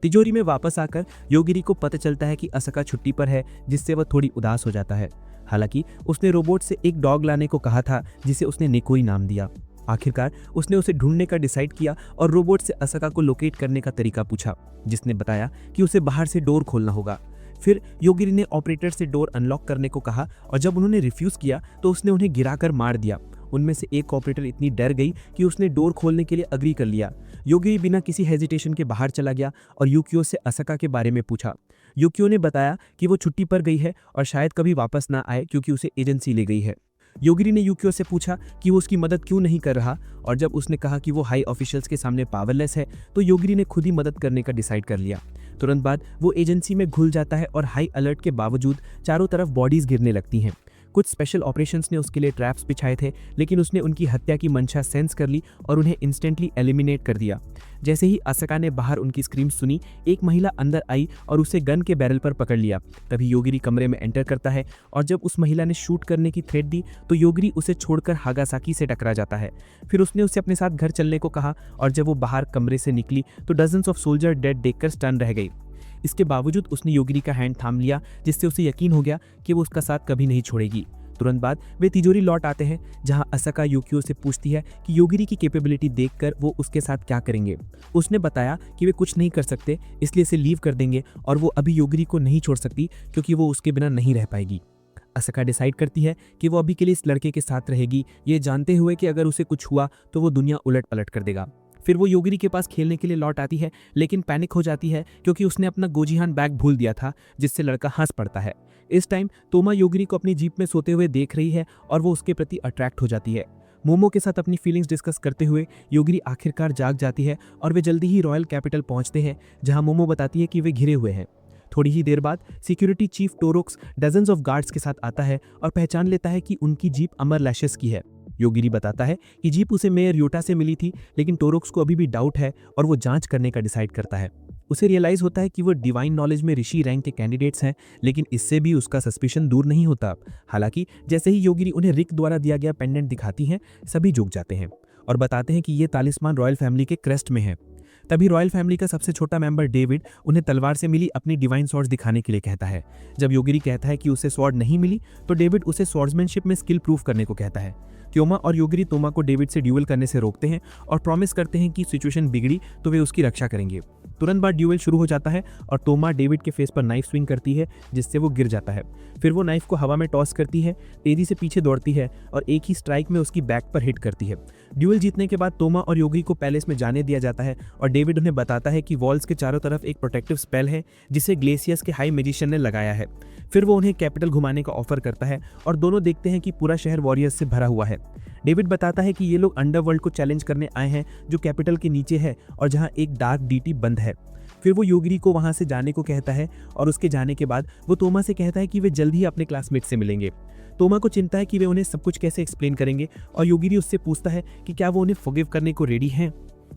तिजोरी में वापस आकर योगिरी को पता चलता है कि असाका छुट्टी पर है, जिससे वह थोड़ी उदास हो जाता है। हालांकि उसने रोबोट से एक डॉग लाने को कहा था जिसे उसने निकोई नाम दिया। आखिरकार उसने उसे ढूंढने का डिसाइड किया और रोबोट से असाका को लोकेट करने का तरीका पूछा, जिसने बताया कि उसे बाहर से डोर खोलना होगा। फिर योगिरी ने ऑपरेटर से डोर अनलॉक करने को कहा और जब उन्होंने रिफ्यूज किया तो उसने उन्हें गिराकर मार दिया। उनमें से एक ऑपरेटर इतनी डर गई कि उसने डोर खोलने के लिए अग्री कर लिया। योगिरी बिना किसी हेजिटेशन के बाहर चला गया और यूकियो से असाका के बारे में पूछा। यूकियो ने बताया कि वो छुट्टी पर गई है और शायद कभी वापस ना आए क्योंकि उसे एजेंसी ले गई है। योगिरी ने यूकियो से पूछा कि वो उसकी मदद क्यों नहीं कर रहा, और जब उसने कहा कि वो हाई ऑफिशियल्स के सामने पावरलेस है तो योगिरी ने खुद ही मदद करने का डिसाइड कर लिया। तुरंत बाद वो एजेंसी में घुल जाता है और हाई अलर्ट के बावजूद चारों तरफ बॉडीज गिरने लगती हैं। कुछ स्पेशल ऑपरेशंस ने उसके लिए ट्रैप्स बिछाए थे, लेकिन उसने उनकी हत्या की मंशा सेंस कर ली और उन्हें इंस्टेंटली एलिमिनेट कर दिया। जैसे ही असाका ने बाहर उनकी स्क्रीम सुनी, एक महिला अंदर आई और उसे गन के बैरल पर पकड़ लिया। तभी योगिरी कमरे में एंटर करता है और जब उस महिला ने शूट करने की थ्रेट दी तो योगिरी उसे छोड़कर हागासाकी से टकरा जाता है। फिर उसने उसे अपने साथ घर चलने को कहा और जब वो बाहर कमरे से निकली तो डजन्स ऑफ सोल्जर डेड देखकर स्टन रह गई। इसके बावजूद उसने योगिरी का हैंड थाम लिया, जिससे उसे यकीन हो गया कि वो उसका साथ कभी नहीं छोड़ेगी। तुरंत बाद वे तिजोरी लौट आते हैं, जहां असाका यूकियो से पूछती है कि योगिरी की कैपेबिलिटी देखकर वो उसके साथ क्या करेंगे। उसने बताया कि वे कुछ नहीं कर सकते, इसलिए इसे लीव कर देंगे और वो अभी योगिरी को नहीं छोड़ सकती क्योंकि वो उसके बिना नहीं रह पाएगी। असाका डिसाइड करती है कि वो अभी के लिए इस लड़के के साथ रहेगी, ये जानते हुए कि अगर उसे कुछ हुआ तो वो दुनिया उलट पलट कर देगा। फिर वो योगिरी के पास खेलने के लिए लौट आती है, लेकिन पैनिक हो जाती है क्योंकि उसने अपना गोजीहान बैग भूल दिया था, जिससे लड़का हंस पड़ता है। इस टाइम तोमा योगिरी को अपनी जीप में सोते हुए देख रही है और वो उसके प्रति अट्रैक्ट हो जाती है। मोमो के साथ अपनी फीलिंग्स डिस्कस करते हुए योगिरी आखिरकार जाग जाती है और वे जल्दी ही रॉयल कैपिटल पहुंचते हैं, जहां मोमो बताती है कि वे घिरे हुए हैं। थोड़ी ही देर बाद security chief Torox dozens of guards के साथ आता है और पहचान लेता है कि उनकी जीप अमर लैशेस की है। योगिरी बताता है कि जीप उसे मेयर योटा से मिली थी, लेकिन टोरोक्स को अभी भी डाउट है और वो जांच करने का डिसाइड करता है। उसे रियलाइज होता है कि वो डिवाइन नॉलेज में ऋषि रैंक के कैंडिडेट्स हैं, लेकिन इससे भी उसका सस्पिशन दूर नहीं होता। हालांकि जैसे ही योगिरी उन्हें रिक द्वारा दिया गया पेंडेंट दिखाती हैं, सभी झुक जाते हैं और बताते हैं कि ये तालिस्मान रॉयल फैमिली के क्रेस्ट में है। तभी रॉयल फैमिली का सबसे छोटा मेंबर डेविड उन्हें तलवार से मिली अपनी डिवाइन स्वॉर्ड्स दिखाने के लिए कहता है। जब योगिरी कहता है कि उसे स्वॉर्ड नहीं मिली तो डेविड उसे स्वॉर्ड्समैनशिप में स्किल प्रूव करने को कहता है। त्योमा और योगिरी तोमा को डेविड से ड्यूएल करने से रोकते हैं और प्रॉमिस करते हैं कि सिचुएशन बिगड़ी तो वे उसकी रक्षा करेंगे। तुरंत बाद ड्यूएल शुरू हो जाता है और तोमा डेविड के फेस पर नाइफ स्विंग करती है जिससे वो गिर जाता है। फिर वो नाइफ को हवा में टॉस करती है, तेजी से पीछे दौड़ती है और एक ही स्ट्राइक में उसकी बैक पर हिट करती है। ड्यूएल जीतने के बाद तोमा और योगिरी को पैलेस में जाने दिया जाता है और डेविड उन्हें बताता है कि वॉल्स के चारों तरफ एक प्रोटेक्टिव स्पेल है जिसे ग्लेसियस के हाई मैजिशियन ने लगाया है। फिर वो उन्हें कैपिटल घुमाने का ऑफर करता है और दोनों देखते हैं कि पूरा शहर वॉरियर्स से भरा हुआ है। डेविड बताता है कि ये लोग अंडरवर्ल्ड को चैलेंज करने आए हैं जो कैपिटल के नीचे है और जहां एक डार्क डीटी बंद है। फिर वो योगिरी को वहां से जाने को कहता है और उसके जाने के बाद वो तोमा से कहता है कि वे जल्द ही अपने क्लासमेट से मिलेंगे। तोमा को चिंता है कि वे उन्हें सब कुछ कैसे एक्सप्लेन करेंगे और योगिरी उससे पूछता है कि क्या वो उन्हें फॉरगिव करने को रेडी हैं।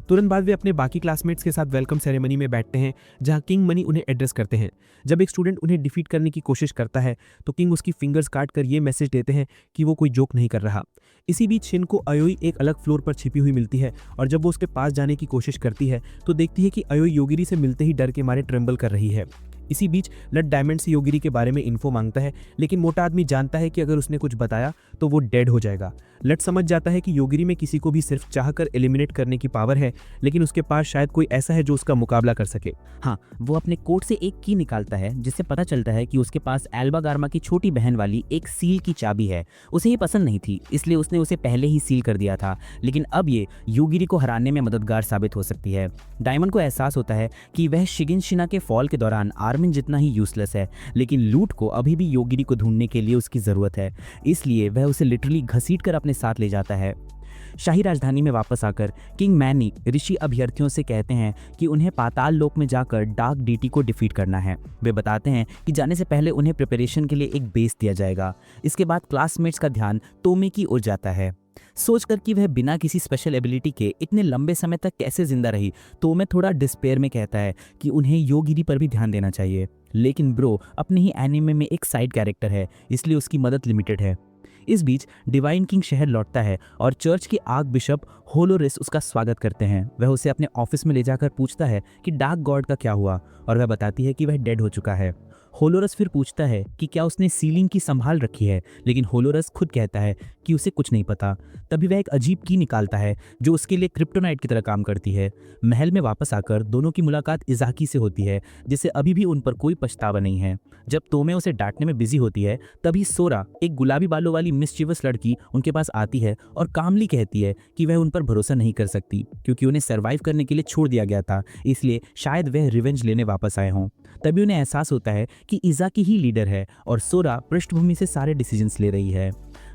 तुरंत बाद वे अपने बाकी क्लासमेट्स के साथ वेलकम सेरेमनी में बैठते हैं जहां किंग मनी उन्हें एड्रेस करते हैं। जब एक स्टूडेंट उन्हें डिफीट करने की कोशिश करता है तो किंग उसकी फिंगर्स काट कर ये मैसेज देते हैं कि वो कोई जोक नहीं कर रहा। इसी बीच शिन को अयोई एक अलग फ्लोर पर छिपी हुई मिलती है और जब वो उसके पास जाने की कोशिश करती है तो देखती है कि अयोई योगिरी से मिलते ही डर के मारे ट्रेम्बल कर रही है। इसी बीच लट डायमंड से योगिरी के बारे में इन्फो मांगता है लेकिन मोटा आदमी जानता है कि अगर उसने कुछ बताया तो वो डेड हो जाएगा। लट समझ जाता है कि योगिरी में किसी को भी सिर्फ चाहकर एलिमिनेट करने की पावर है लेकिन उसके पास शायद कोई ऐसा है जो उसका मुकाबला कर सके। हाँ, वो अपने कोट से एक की निकालता है जिससे पता चलता है कि उसके पास एल्बा गार्मा की छोटी बहन वाली एक सील की चाबी है। उसे ये पसंद नहीं थी इसलिए उसने उसे पहले ही सील कर दिया था, लेकिन अब ये योगिरी को हराने में मददगार साबित हो सकती है। डायमंड को एहसास होता है कि वह शिगिन शिना के फॉल के दौरान आर्मिन जितना ही यूजलेस है, लेकिन लूट को अभी भी योगिरी को ढूंढने के लिए उसकी जरूरत है, इसलिए वह उसे लिटरली घसीट कर अपने साथ ले जाता है। शाही राजधानी में वापस आकर किंग मैनी ऋषि अभ्यर्थियों से कहते हैं कि उन्हें पाताल लोक में जाकर डार्क डीटी को डिफीट करना है। वे बताते हैं कि जाने से पहले उन्हें प्रिपरेशन के लिए एक बेस दिया जाएगा। इसके बाद क्लासमेट्स का ध्यान तोमे की ओर जाता है। सोचकर कि वह बिना किसी स्पेशल एबिलिटी के इतने लंबे समय तक कैसे जिंदा रही तो मैं थोड़ा डिस्पेयर में कहता है कि उन्हें योगिरी पर भी ध्यान देना चाहिए, लेकिन ब्रो अपने ही एनिमे में एक साइड कैरेक्टर है इसलिए उसकी मदद लिमिटेड है। इस बीच डिवाइन किंग शहर लौटता है और चर्च के आर्क बिशप होलोरिस उसका स्वागत करते हैं। वह उसे अपने ऑफिस में ले जाकर पूछता है कि डार्क गॉड का क्या हुआ और वह बताती है कि वह डेड हो चुका है। होलोरस फिर पूछता है कि क्या उसने सीलिंग की संभाल रखी है, लेकिन होलोरस खुद कहता है कि उसे कुछ नहीं पता। तभी वह एक अजीब की निकालता है जो उसके लिए क्रिप्टोनाइट की तरह काम करती है। महल में वापस आकर दोनों की मुलाकात इजाकी से होती है जिसे अभी भी उन पर कोई पछतावा नहीं है। जब तोमे उसे डांटने में बिजी होती है तभी सोरा एक गुलाबी बालों वाली मिस्चीवस लड़की उनके पास आती है और कामली कहती है कि वह उन पर भरोसा नहीं कर सकती क्योंकि उन्हें सर्वाइव करने के लिए छोड़ दिया गया था, इसलिए शायद वह रिवेंज लेने वापस आए हों। तभी उन्हें एहसास होता है कि इजाकी ही लीडर है और सोरा पृष्ठभूमि से सारे डिसीजंस ले रही है।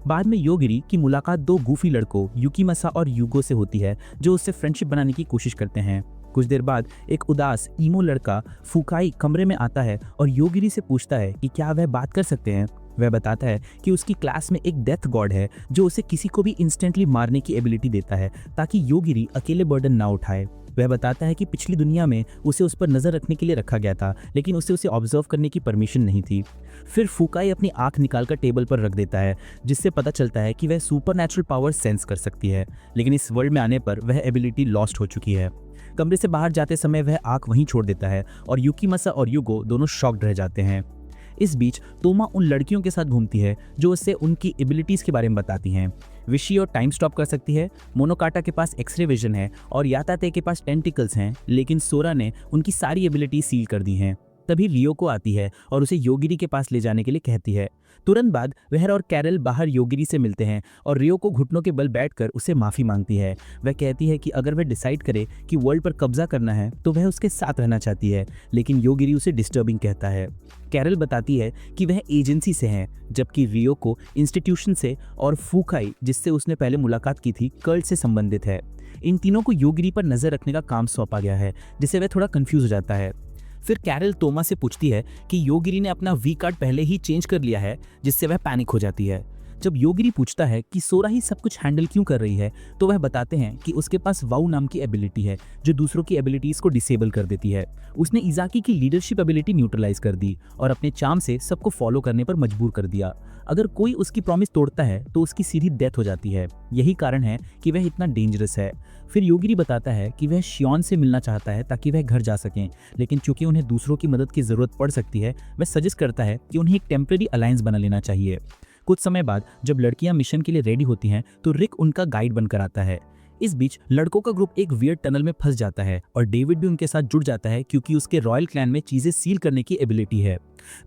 बाद में योगिरी की मुलाकात दो गूफी लड़कों युकीमसा और यूगो से होती है जो उससे फ्रेंडशिप बनाने की कोशिश करते हैं। कुछ देर बाद एक उदास ईमो लड़का फुकाई कमरे में आता है और योगिरी से पूछता है कि क्या वह बात कर सकते हैं। वह बताता है कि उसकी क्लास में एक डेथ गॉड है जो उसे किसी को भी इंस्टेंटली मारने की एबिलिटी देता है ताकि योगिरी अकेले बर्डन ना उठाए। वह बताता है कि पिछली दुनिया में उसे उस पर नजर रखने के लिए रखा गया था लेकिन उसे ऑब्जर्व करने की परमिशन नहीं थी। फिर फुकाई अपनी आंख निकालकर टेबल पर रख देता है जिससे पता चलता है कि वह सुपरनैचुरल पावर सेंस कर सकती है, लेकिन इस वर्ल्ड में आने पर वह एबिलिटी लॉस्ट हो चुकी है। कमरे से बाहर जाते समय वह आंख वहीं छोड़ देता है और युकीमसा और युगो दोनों शॉक्ड रह जाते हैं। इस बीच तोमा उन लड़कियों के साथ घूमती है जो उससे उनकी एबिलिटीज के बारे में बताती हैं। विशी और टाइम स्टॉप कर सकती है, मोनोकाटा के पास एक्सरे विजन है और याताते के पास टेंटिकल्स हैं, लेकिन सोरा ने उनकी सारी एबिलिटी सील कर दी हैं। तभी रियो को आती है और उसे योगिरी के पास ले जाने के लिए कहती है। तुरंत बाद वह और कैरल बाहर योगिरी से मिलते हैं और रियो को घुटनों के बल बैठकर उसे माफी मांगती है। वह कहती है कि अगर वह डिसाइड करे कि वर्ल्ड पर कब्जा करना है तो वह उसके साथ रहना चाहती है, लेकिन योगिरी उसे डिस्टर्बिंग कहता है। कैरल बताती है कि वह एजेंसी से हैं, जबकि रियो को इंस्टीट्यूशन से और फुकाई जिससे उसने पहले मुलाकात की थी कल्ट से संबंधित है। इन तीनों को योगिरी पर नजर रखने का काम सौंपा गया है जिससे वह थोड़ा कंफ्यूज हो जाता है। फिर कैरल तोमा से पूछती है कि योगिरी ने अपना वी कार्ड पहले ही चेंज कर लिया है जिससे वह पैनिक हो जाती है। जब योगिरी पूछता है कि सोरा ही सब कुछ हैंडल क्यों कर रही है, तो वह बताते हैं कि उसके पास वाउ नाम की एबिलिटी है जो दूसरों की एबिलिटीज को डिसेबल कर देती है। उसने इजाकी की लीडरशिप एबिलिटी न्यूट्रलाइज कर दी और अपने चार्म से सबको फॉलो करने पर मजबूर कर दिया। अगर कोई उसकी प्रॉमिस तोड़ता है तो उसकी सीधी डेथ हो जाती है। यही कारण है कि वह इतना डेंजरस है। फिर योगिरी बताता है कि वह शियोन से मिलना चाहता है ताकि वह घर जा सकें, लेकिन चूंकि उन्हें दूसरों की मदद की जरूरत पड़ सकती है, वह सजेस्ट करता है कि उन्हें एक टेम्पररी अलायंस बना लेना चाहिए। कुछ समय बाद जब लड़कियां मिशन के लिए रेडी होती हैं तो रिक उनका गाइड बनकर आता है। इस बीच लड़कों का ग्रुप एक वियर्ड टनल में फंस जाता है और डेविड भी उनके साथ जुड़ जाता है क्योंकि उसके रॉयल क्लैन में चीजें सील करने की एबिलिटी है।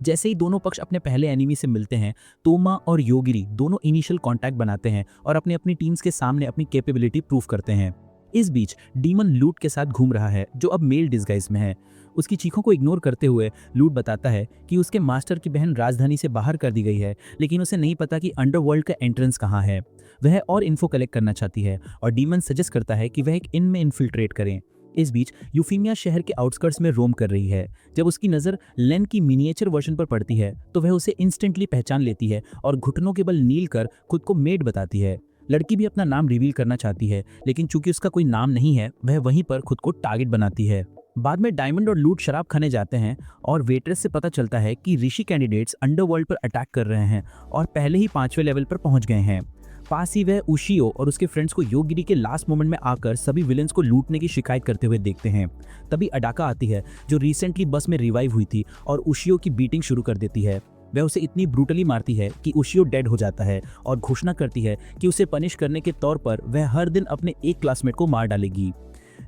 जैसे ही दोनों पक्ष अपने पहले एनिमी से मिलते हैं, तोमा और योगिरी दोनों इनिशियल कांटेक्ट बनाते हैं और अपनी अपनी टीम्स के सामने अपनी कैपेबिलिटी प्रूव करते हैं। इस बीच डीमन लूट के साथ घूम रहा है जो अब मेल डिस्गाइज में है। उसकी चीखों को इग्नोर करते हुए लूट बताता है कि उसके मास्टर की बहन राजधानी से बाहर कर दी गई है, लेकिन उसे नहीं पता कि अंडरवर्ल्ड का एंट्रेंस कहाँ है। वह और इन्फो कलेक्ट करना चाहती है और डीमन सजेस्ट करता है कि वह एक इन में इन्फिल्ट्रेट करें। इस बीच यूफीमिया शहर के आउटस्कर्ट्स में रोम कर रही है। जब उसकी नज़र लेन की मिनिएचर वर्जन पर पड़ती है तो वह उसे इंस्टेंटली पहचान लेती है और घुटनों के बल नील कर खुद को मेड बताती है। लड़की भी अपना नाम रिवील करना चाहती है, लेकिन चूंकि उसका कोई नाम नहीं है, वह वहीं पर खुद को टारगेट बनाती है। बाद में डायमंड और लूट शराब खाने जाते हैं और वेट्रेस से पता चलता है कि ऋषि कैंडिडेट्स अंडरवर्ल्ड पर अटैक कर रहे हैं और पहले ही 5वें लेवल पर पहुंच गए हैं। पास ही वह उशियो और उसके फ्रेंड्स को योगिरी के लास्ट मोमेंट में आकर सभी विलेंस को लूटने की शिकायत करते हुए देखते हैं। तभी अडाका आती है जो रिसेंटली बस में रिवाइव हुई थी और उशियो की बीटिंग शुरू कर देती है। वह उसे इतनी ब्रूटली मारती है कि उशियो डेड हो जाता है और घोषणा करती है कि उसे पनिश करने के तौर पर वह हर दिन अपने एक क्लासमेट को मार डालेगी।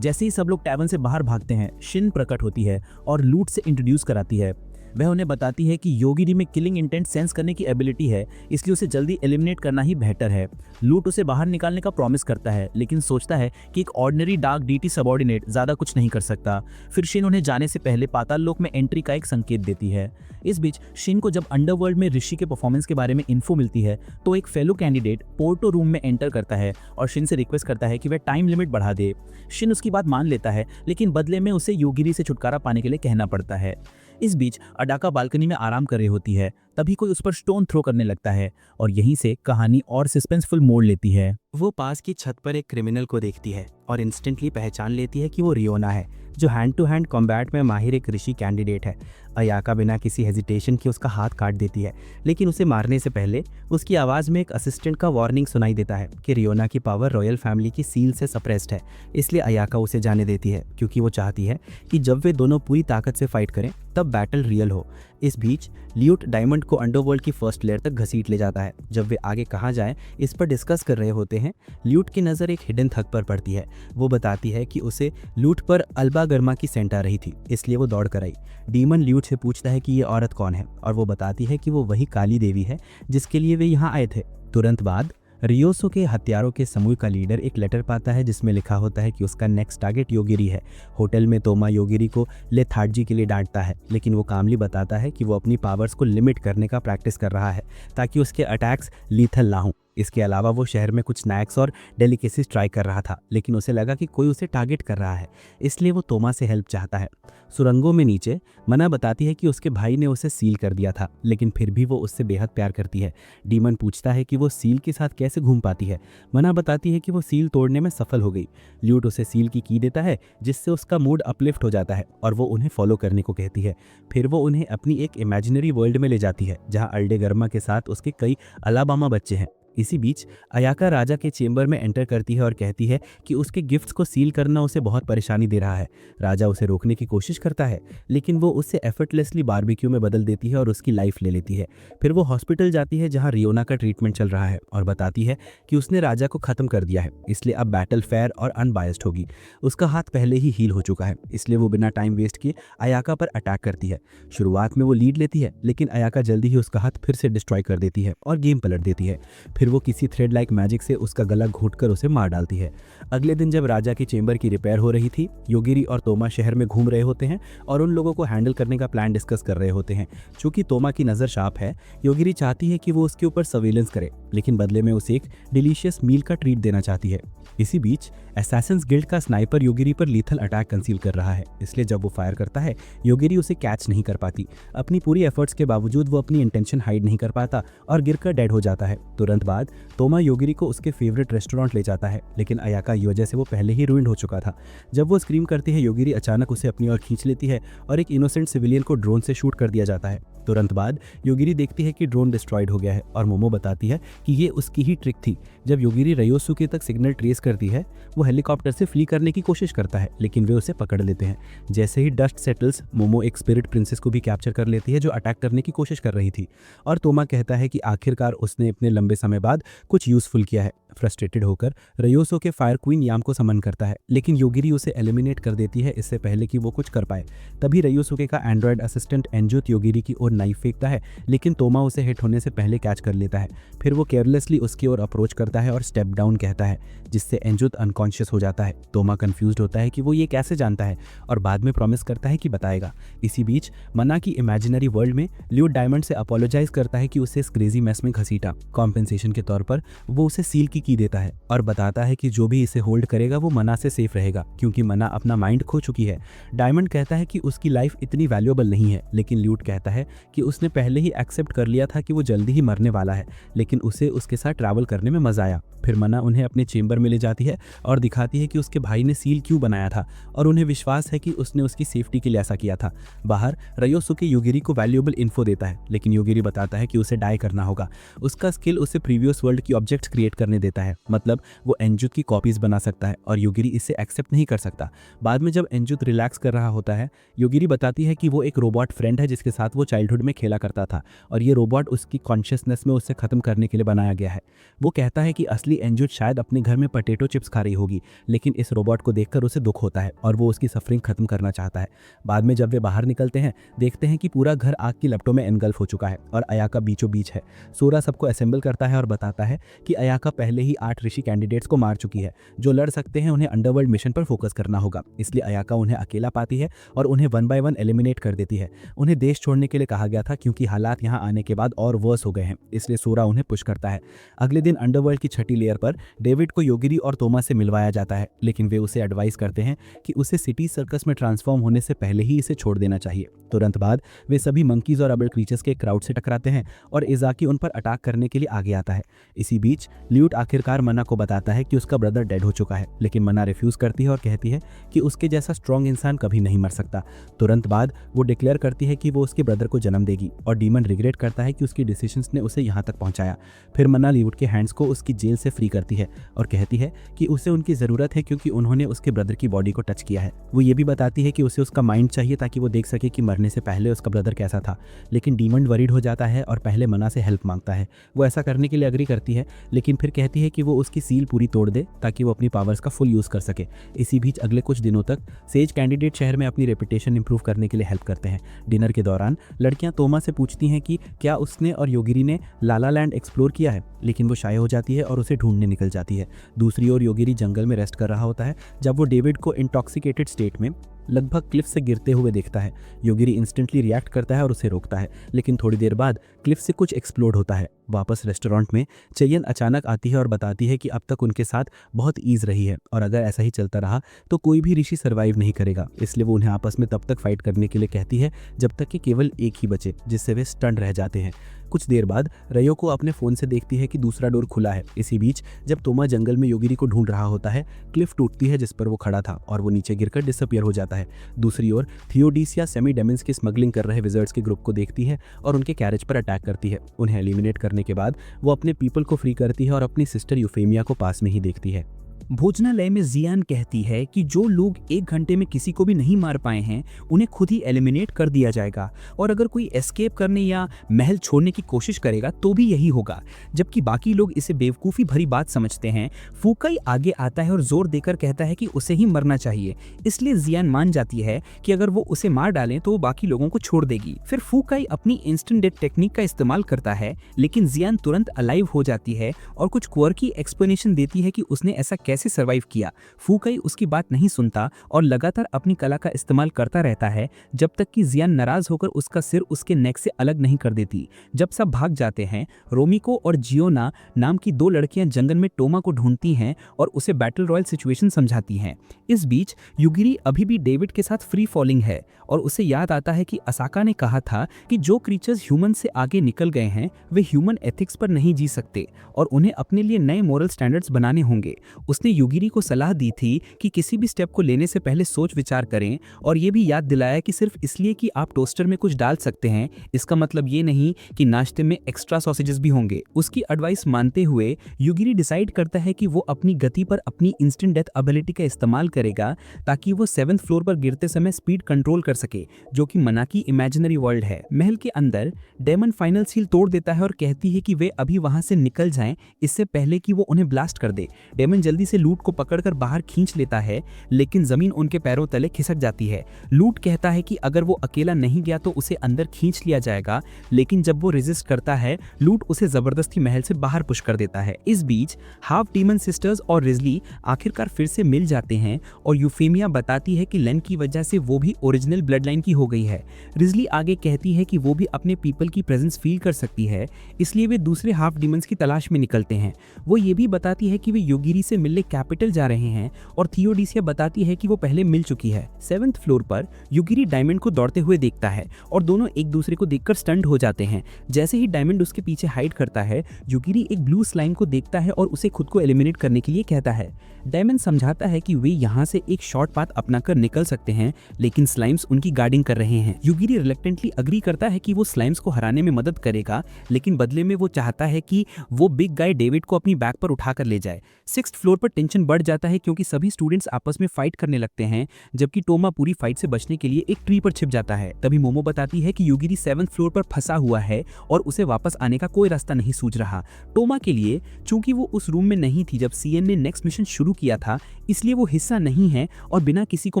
जैसे ही सब लोग टैवन से बाहर भागते हैं, शिन प्रकट होती है और लूट से इंट्रोड्यूस कराती है। वह उन्हें बताती है कि योगिरी में किलिंग इंटेंट सेंस करने की एबिलिटी है, इसलिए उसे जल्दी एलिमिनेट करना ही बेहतर है। लूट उसे बाहर निकालने का प्रॉमिस करता है, लेकिन सोचता है कि एक ऑर्डिनरी डार्क डीटी सबऑर्डिनेट ज्यादा कुछ नहीं कर सकता। फिर शिन उन्हें जाने से पहले पाताल लोक में एंट्री का एक संकेत देती है। इस बीच शिन को जब अंडरवर्ल्ड में ऋषि के परफॉर्मेंस के बारे में इन्फो मिलती है तो एक फेलो कैंडिडेट पोर्टो रूम में एंटर करता है और शिन से रिक्वेस्ट करता है कि वह टाइम लिमिट बढ़ा दे। शिन उसकी बात मान लेता है, लेकिन बदले में उसे योगिरी से छुटकारा पाने के लिए कहना पड़ता है। इस बीच अडाका बालकनी में आराम कर रही होती है, तभी कोई उस पर स्टोन थ्रो करने लगता है और यहीं से कहानी और सस्पेंसफुल मोड़ लेती है। वो पास की छत पर एक क्रिमिनल को देखती है और इंस्टेंटली पहचान लेती है कि वो रियोना है, जो हैंड टू हैंड कॉम्बैट में माहिर एक ऋषि कैंडिडेट है। अयाका बिना किसी हेजिटेशन के उसका हाथ काट देती है, लेकिन उसे मारने से पहले उसकी आवाज़ में एक असिस्टेंट का वार्निंग सुनाई देता है कि रियोना की पावर रॉयल फैमिली की सील से सप्रेस्ड है। इसलिए अयाका उसे जाने देती है क्योंकि वो चाहती है कि जब वे दोनों पूरी ताकत से फाइट करें तब बैटल रियल हो। इस बीच ल्यूट डायमंड को अंडरवर्ल्ड की फर्स्ट लेयर तक घसीट ले जाता है। जब वे आगे कहाँ जाएं इस पर डिस्कस कर रहे होते हैं, ल्यूट की नज़र एक हिडन थग पर पड़ती है। वो बताती है कि उसे लूट पर अल्बा गर्मा की सेंट आ रही थी, इसलिए वो दौड़ कर आई। डीमन ल्यूट से पूछता है कि ये औरत कौन है और वो बताती है कि वो वही काली देवी है जिसके लिए वे यहाँ आए थे। तुरंत बाद रियोसो के हत्यारों के समूह का लीडर एक लेटर पाता है जिसमें लिखा होता है कि उसका नेक्स्ट टारगेट योगिरी है। होटल में तोमा योगिरी को लेथार्जी के लिए डांटता है, लेकिन वो कामली बताता है कि वो अपनी पावर्स को लिमिट करने का प्रैक्टिस कर रहा है ताकि उसके अटैक्स लीथल ना हों। इसके अलावा वो शहर में कुछ स्नैक्स और डेलिकेसीज ट्राई कर रहा था, लेकिन उसे लगा कि कोई उसे टारगेट कर रहा है, इसलिए वो तोमा से हेल्प चाहता है। सुरंगों में नीचे मना बताती है कि उसके भाई ने उसे सील कर दिया था, लेकिन फिर भी वो उससे बेहद प्यार करती है। डीमन पूछता है कि वो सील के साथ कैसे घूम पाती है। मना बताती है कि वो सील तोड़ने में सफल हो गई। ल्यूट उसे सील की देता है जिससे उसका मूड अपलिफ्ट हो जाता है और वो उन्हें फॉलो करने को कहती है। फिर वो उन्हें अपनी एक इमेजिनरी वर्ल्ड में ले जाती है जहाँ अल्डेगर्मा के साथ उसके कई अलाबामा बच्चे हैं। इसी बीच अयाका राजा के चेंबर में एंटर करती है और कहती है कि उसके गिफ्ट्स को सील करना उसे बहुत परेशानी दे रहा है। राजा उसे रोकने की कोशिश करता है, लेकिन वो उससे एफर्टलेसली बारबेक्यू में बदल देती है और उसकी लाइफ ले लेती है। फिर वो हॉस्पिटल जाती है जहां रियोना का ट्रीटमेंट चल रहा है और बताती है कि उसने राजा को खत्म कर दिया है, इसलिए अब बैटल फेयर और अनबायस्ड होगी। उसका हाथ पहले ही हील हो चुका है, इसलिए वो बिना टाइम वेस्ट किए अयाका पर अटैक करती है। शुरुआत में वो लीड लेती है, लेकिन अयाका जल्दी ही उसका हाथ फिर से डिस्ट्रॉय कर देती है और गेम पलट देती है। फिर वो किसी थ्रेड लाइक मैजिक से उसका गला घोंटकर उसे मार डालती है। अगले दिन जब राजा की चेंबर की रिपेयर हो रही थी, योगिरी और तोमा शहर में घूम रहे होते हैं और उन लोगों को हैंडल करने का प्लान डिस्कस कर रहे होते हैं। चूंकि तोमा की नज़र शार्प है, योगिरी चाहती है कि वो उसके ऊपर सर्वेलेंस करे, लेकिन बदले में उसे एक डिलीशियस मील का ट्रीट देना चाहती है। इसी बीच असैसिन्स गिल्ड का स्नाइपर योगिरी पर लीथल अटैक कंसील कर रहा है, इसलिए जब वो फायर करता है योगिरी उसे कैच नहीं कर पाती। अपनी पूरी एफर्ट्स के बावजूद वो अपनी इंटेंशन हाइड नहीं कर पाता और गिरकर डेड हो जाता है। तुरंत बाद तोमा योगिरी को उसके फेवरेट रेस्टोरेंट ले जाता है, लेकिन अयाका की वजह से वो पहले ही रूइंड हो चुका था। जब वो स्क्रीम करती है, योगिरी अचानक उसे अपनी ओर खींच लेती है और एक इनोसेंट सिविलियन को ड्रोन से शूट कर दिया जाता है। तुरंत बाद योगिरी देखती है कि ड्रोन डिस्ट्रॉयड हो गया है और मोमो बताती है कि ये उसकी ही ट्रिक थी। जब योगिरी रयोसुके तक सिग्नल ट्रेस करती है, वो हेलीकॉप्टर से फ्ली करने की कोशिश करता है, लेकिन वे उसे पकड़ लेते हैं। जैसे ही डस्ट सेटल्स, मोमो एक स्पिरिट प्रिंसेस को भी कैप्चर कर लेती है जो अटैक करने की कोशिश कर रही थी, और तोमा कहता है कि आखिरकार उसने इतने लंबे समय बाद कुछ यूजफुल किया है। फ्रस्ट्रेटेड होकर रयोसुके फायर क्वीन याम को समन करता है, लेकिन योगिरी उसे एलिमिनेट कर देती है इससे पहले कि वो कुछ कर पाए। तभी रयोसुके का एंड्रॉयड असिस्टेंट एंजुत योगिरी की ओर नाइफ फेंकता है, लेकिन तोमा उसे हिट होने से पहले कैच कर लेता है। फिर वो केयरलेसली उसकी ओर अप्रोच करता है और स्टेप डाउन कहता है, जिससे एंजुत अनकॉन्शियस हो जाता है। तोमा कंफ्यूज्ड होता है कि वो ये कैसे जानता है और बाद में प्रॉमिस करता है कि बताएगा। इसी बीच मना की इमेजिनरी वर्ल्ड में ल्यूट डायमंड से अपोलोजाइज करता है कि उसे इस क्रेजी मैस में घसीटा। कॉम्पेंसेशन के तौर पर वो उसे सील की देता है और बताता है कि जो भी इसे होल्ड करेगा वो मना से सेफ रहेगा, क्योंकि मना अपना माइंड खो चुकी है। डायमंड कहता है कि उसकी लाइफ इतनी वैल्यूएबल नहीं है, लेकिन ल्यूट कहता है कि उसने पहले ही एक्सेप्ट कर लिया था कि वो जल्दी ही मरने वाला है, लेकिन उसे उसके साथ ट्रैवल करने में मजा आया। फिर मना उन्हें अपने चेंबर में ले जाती है और दिखाती है कि उसके भाई ने सील क्यों बनाया था, और उन्हें विश्वास है कि उसने उसकी सेफ्टी के लिए ऐसा किया था। बाहर रयोसुके योगिरी को वैल्यूएबल इन्फो देता है, लेकिन योगिरी बताता है कि उसे डाई करना होगा। उसका स्किल उसे प्रीवियस वर्ल्ड की ऑब्जेक्ट्स क्रिएट करने देता है, मतलब वो एंजुत की कॉपीज बना सकता है, और योगिरी इसे एक्सेप्ट नहीं कर सकता। बाद में जब एंजुत रिलैक्स कर रहा होता है, योगिरी बताती है कि वो एक रोबोट फ्रेंड है जिसके साथ वो चाइल्डहुड में खेला करता था, और ये रोबोट उसकी कॉन्शियसनेस में उसे खत्म करने के लिए बनाया गया है। वो कहता है कि असली एंजुत शायद अपने घर में पोटैटो चिप्स खा रही होगी, लेकिन इस रोबोट को देखकर उसे दुख होता है और वो उसकी सफरिंग खत्म करना चाहता है। बाद में जब वे बाहर निकलते हैं, देखते हैं कि पूरा घर आग की लपटों में एनगल्फ हो चुका है और अयाका बीचों बीच है। सोरा सबको असेंबल करता है और बताता है कि अयाका पहले ही 8 ऋषि कैंडिडेट्स को मार चुकी है जो लड़ सकते हैं। उन्हें अंडरवर्ल्ड मिशन पर फोकस करना होगा, इसलिए अयाका उन्हें अकेला पाती है और उन्हें 1 बाय 1 एलिमिनेट कर देती है। उन्हें देश छोड़ने के लिए कहा गया था क्योंकि हालात यहाँ आने के बाद और वर्स हो गए हैं, इसलिए सोरा उन्हें पुश करता है। अगले दिन अंडरवर्ल्ड की छठी लेयर पर डेविड को योगिरी और तोमा से मिलवाया जाता है, लेकिन वे उसे एडवाइस करते हैं कि उसे सिटी सर्कस में ट्रांसफॉर्म होने से पहले ही इसे छोड़ देना चाहिए। तुरंत बाद वे सभी मंकीज और अबल क्रीचर्स के क्राउड से टकराते हैं और इजाकी उन पर अटैक करने के लिए आगे आता है। इसी बीच ल्यूट आखिरकार मना को बताता है कि उसका ब्रदर डेड हो चुका है, लेकिन मना रिफ्यूज करती है और कहती है कि उसके जैसा स्ट्रॉन्ग इंसान कभी नहीं मर सकता। तुरंत बाद वो डिक्लेयर करती है कि वो उसके ब्रदर को जन्म देगी, और डीमन रिग्रेट करता है कि उसकी डिसीजंस ने उसे यहाँ तक पहुँचाया। फिर मना ल्यूट के हैंड्स को उसकी जेल से फ्री करती है और कहती है कि उसे उनकी ज़रूरत है क्योंकि उन्होंने उसके ब्रदर की बॉडी को टच किया है। वो ये भी बताती है कि उसे उसका माइंड चाहिए ताकि वो देख सके कि मरने से पहले उसका ब्रदर कैसा था, लेकिन डीमन वरीड हो जाता है और पहले मना से हेल्प मांगता है। वो ऐसा करने के लिए एग्री करती है, लेकिन फिर कहती है कि वो उसकी सील पूरी तोड़ दे ताकि वो अपनी पावर्स का फुल यूज़ कर सके। इसी बीच अगले कुछ दिनों तक सेज कैंडिडेट शहर में अपनी रेपुटेशन इंप्रूव करने के लिए हेल्प करते हैं। डिनर के दौरान लड़कियां तोमा से पूछती हैं कि क्या उसने और योगिरी ने लाला लैंड एक्सप्लोर किया है, लेकिन वो शाय हो जाती है और उसे ढूंढने निकल जाती है। दूसरी ओर योगिरी जंगल में रेस्ट कर रहा होता है जब वो डेविड को इंटॉक्सिकेटेड स्टेट में लगभग क्लिफ से गिरते हुए देखता है। योगिरी इंस्टेंटली रिएक्ट करता है और उसे रोकता है, लेकिन थोड़ी देर बाद क्लिफ से कुछ एक्सप्लोड होता है। वापस रेस्टोरेंट में चयन अचानक आती है और बताती है कि अब तक उनके साथ बहुत ईज रही है और अगर ऐसा ही चलता रहा तो कोई भी ऋषि सर्वाइव नहीं करेगा, इसलिए वो उन्हें आपस में तब तक फाइट करने के लिए कहती है जब तक कि केवल एक ही बचे, जिससे वे स्टन रह जाते हैं। कुछ देर बाद रयो को अपने फोन से देखती है कि दूसरा डोर खुला है। इसी बीच जब तोमा जंगल में योगिरी को ढूंढ रहा होता है, क्लिफ टूटती है जिस पर वो खड़ा था और वो नीचे गिरकर डिसअपियर हो जाता है। दूसरी ओर थियोडीसिया सेमी डेमन्स की स्मगलिंग कर रहे विजर्ड्स के ग्रुप को देखती है और उनके कैरेज पर अटैक करती है। उन्हें एलिमिनेट करने के बाद वो अपने पीपल को फ्री करती है और अपनी सिस्टर यूफेमिया को पास में ही देखती है। भोजनालय में जियान कहती है कि जो लोग 1 घंटे में किसी को भी नहीं मार पाए हैं उन्हें खुद ही एलिमिनेट कर दिया जाएगा, और अगर कोई एस्केप करने या महल छोड़ने की कोशिश करेगा तो भी यही होगा। जबकि बाकी लोग इसे बेवकूफ़ी भरी बात समझते हैं, फुकाई आगे आता है और जोर देकर कहता है कि उसे ही मरना चाहिए। इसलिए जियान मान जाती है कि अगर वो उसे मार डालें तो वो बाकी लोगों को छोड़ देगी। फिर फुकाई अपनी इंस्टेंट डेथ टेक्निक का इस्तेमाल करता है, लेकिन जियान तुरंत अलाइव हो जाती है और कुछ क्वर्की एक्सप्लेनेशन देती है कि उसने ऐसा कैसे सर्वाइव किया। फुकाई उसकी बात नहीं सुनता और लगातार अपनी कला का इस्तेमाल करता रहता है जब तक कि जियान नाराज होकर उसका सिर उसके नेक से अलग नहीं कर देती। जब सब भाग जाते हैं, रोमिको और जियोना नाम की 2 लड़कियां जंगल में टोमा को ढूंढती हैं और उसे बैटल रॉयल सिचुएशन समझाती हैं। इस बीच युगिरी अभी भी डेविड के साथ फ्री फॉलिंग है और उसे याद आता है कि असाका ने कहा था कि जो क्रीचर्स ह्यूमन से आगे निकल गए हैं वे ह्यूमन एथिक्स पर नहीं जी सकते और उन्हें अपने लिए नए मोरल स्टैंडर्ड्स बनाने होंगे। उसने युगिरी को सलाह दी थी कि किसी भी स्टेप को लेने से पहले सोच विचार करें और ये भी याद दिलाया कि सिर्फ इसलिए कि आप टोस्टर में कुछ डाल सकते हैं इसका मतलब ये नहीं कि नाश्ते में एक्स्ट्रा सॉसेजेस भी होंगे। उसकी एडवाइस मानते हुए युगिरी डिसाइड करता है कि वो अपनी गति पर अपनी इंस्टेंट डेथ एबिलिटी का इस्तेमाल करेगा ताकि वो 7th फ्लोर पर गिरते समय स्पीड कंट्रोल कर सके, जो कि मना की इमेजिनरी वर्ल्ड है। महल के अंदर डेमन फाइनल सील तोड़ देता है और कहती है कि वे अभी वहां से निकल जाएं इससे पहले कि वो उन्हें ब्लास्ट कर दे। डेमन जल्दी से लूट को पकड़कर बाहर खींच लेता है, लेकिन जमीन उनके पैरों तले खिसक जाती है। लूट कहता है कि अगर वो अकेला नहीं गया तो उसे अंदर खींच लिया जाएगा, लेकिन जब वो रेजिस्ट करता है लूट उसे जबरदस्ती महल से बाहर पुश कर देता है। इस बीच हाफ डीमन सिस्टर्स और रिजली आखिरकार फिर से मिल जाते हैं और यूफेमिया बताती है कि लेन की वजह से वो भी ओरिजिनल ब्लड लाइन की हो गई है। रिजली आगे कहती है कि वो भी अपने पीपल की प्रेजेंस फील कर सकती है, इसलिए वे दूसरे हाफ डीमंस की तलाश में निकलते हैं। वो ये भी बताती है कि वे योगिरी से मिलने कैपिटल जा रहे हैं और थियोडीसिया बताती है कि वो पहले मिल चुकी है। 7th फ्लोर पर योगिरी डायमंड को दौड़ते हुए देखता है और दोनों एक दूसरे को देखकर स्टंट हो जाते हैं। जैसे ही डायमंड उसके पीछे हाइड करता है, योगिरी एक ब्लू स्लाइम को देखता है और उसे खुद को एलिमिनेट करने के लिए कहता है। डायमंड समझाता है कि वे यहाँ से एक शॉर्ट पाथ अपनाकर निकल सकते हैं, लेकिन स्लाइम्स उनकी गार्डिंग कर रहे हैं। योगिरी रिलक्टेंटली अग्री करता है कि वो स्लाइम्स को हराने में मदद करेगा, लेकिन बदले में वो चाहता है कि वो बिग गाय डेविड को अपनी बैक पर उठाकर ले जाए। 6th फ्लोर पर टेंशन बढ़ जाता है क्योंकि सभी स्टूडेंट्स आपस में फाइट करने लगते हैं, जबकि टोमा पूरी फाइट से बचने के लिए एक ट्री पर छिप जाता है। तभी मोमो बताती है कि योगिरी 7th फ्लोर पर फंसा हुआ है और उसे वापस आने का कोई रास्ता नहीं सूझ रहा। टोमा के लिए, चूंकि वो उस रूम में नहीं थी जब सीएन ने नेक्स्ट मिशन शुरू किया था, इसलिए वो हिस्सा नहीं है और बिना किसी को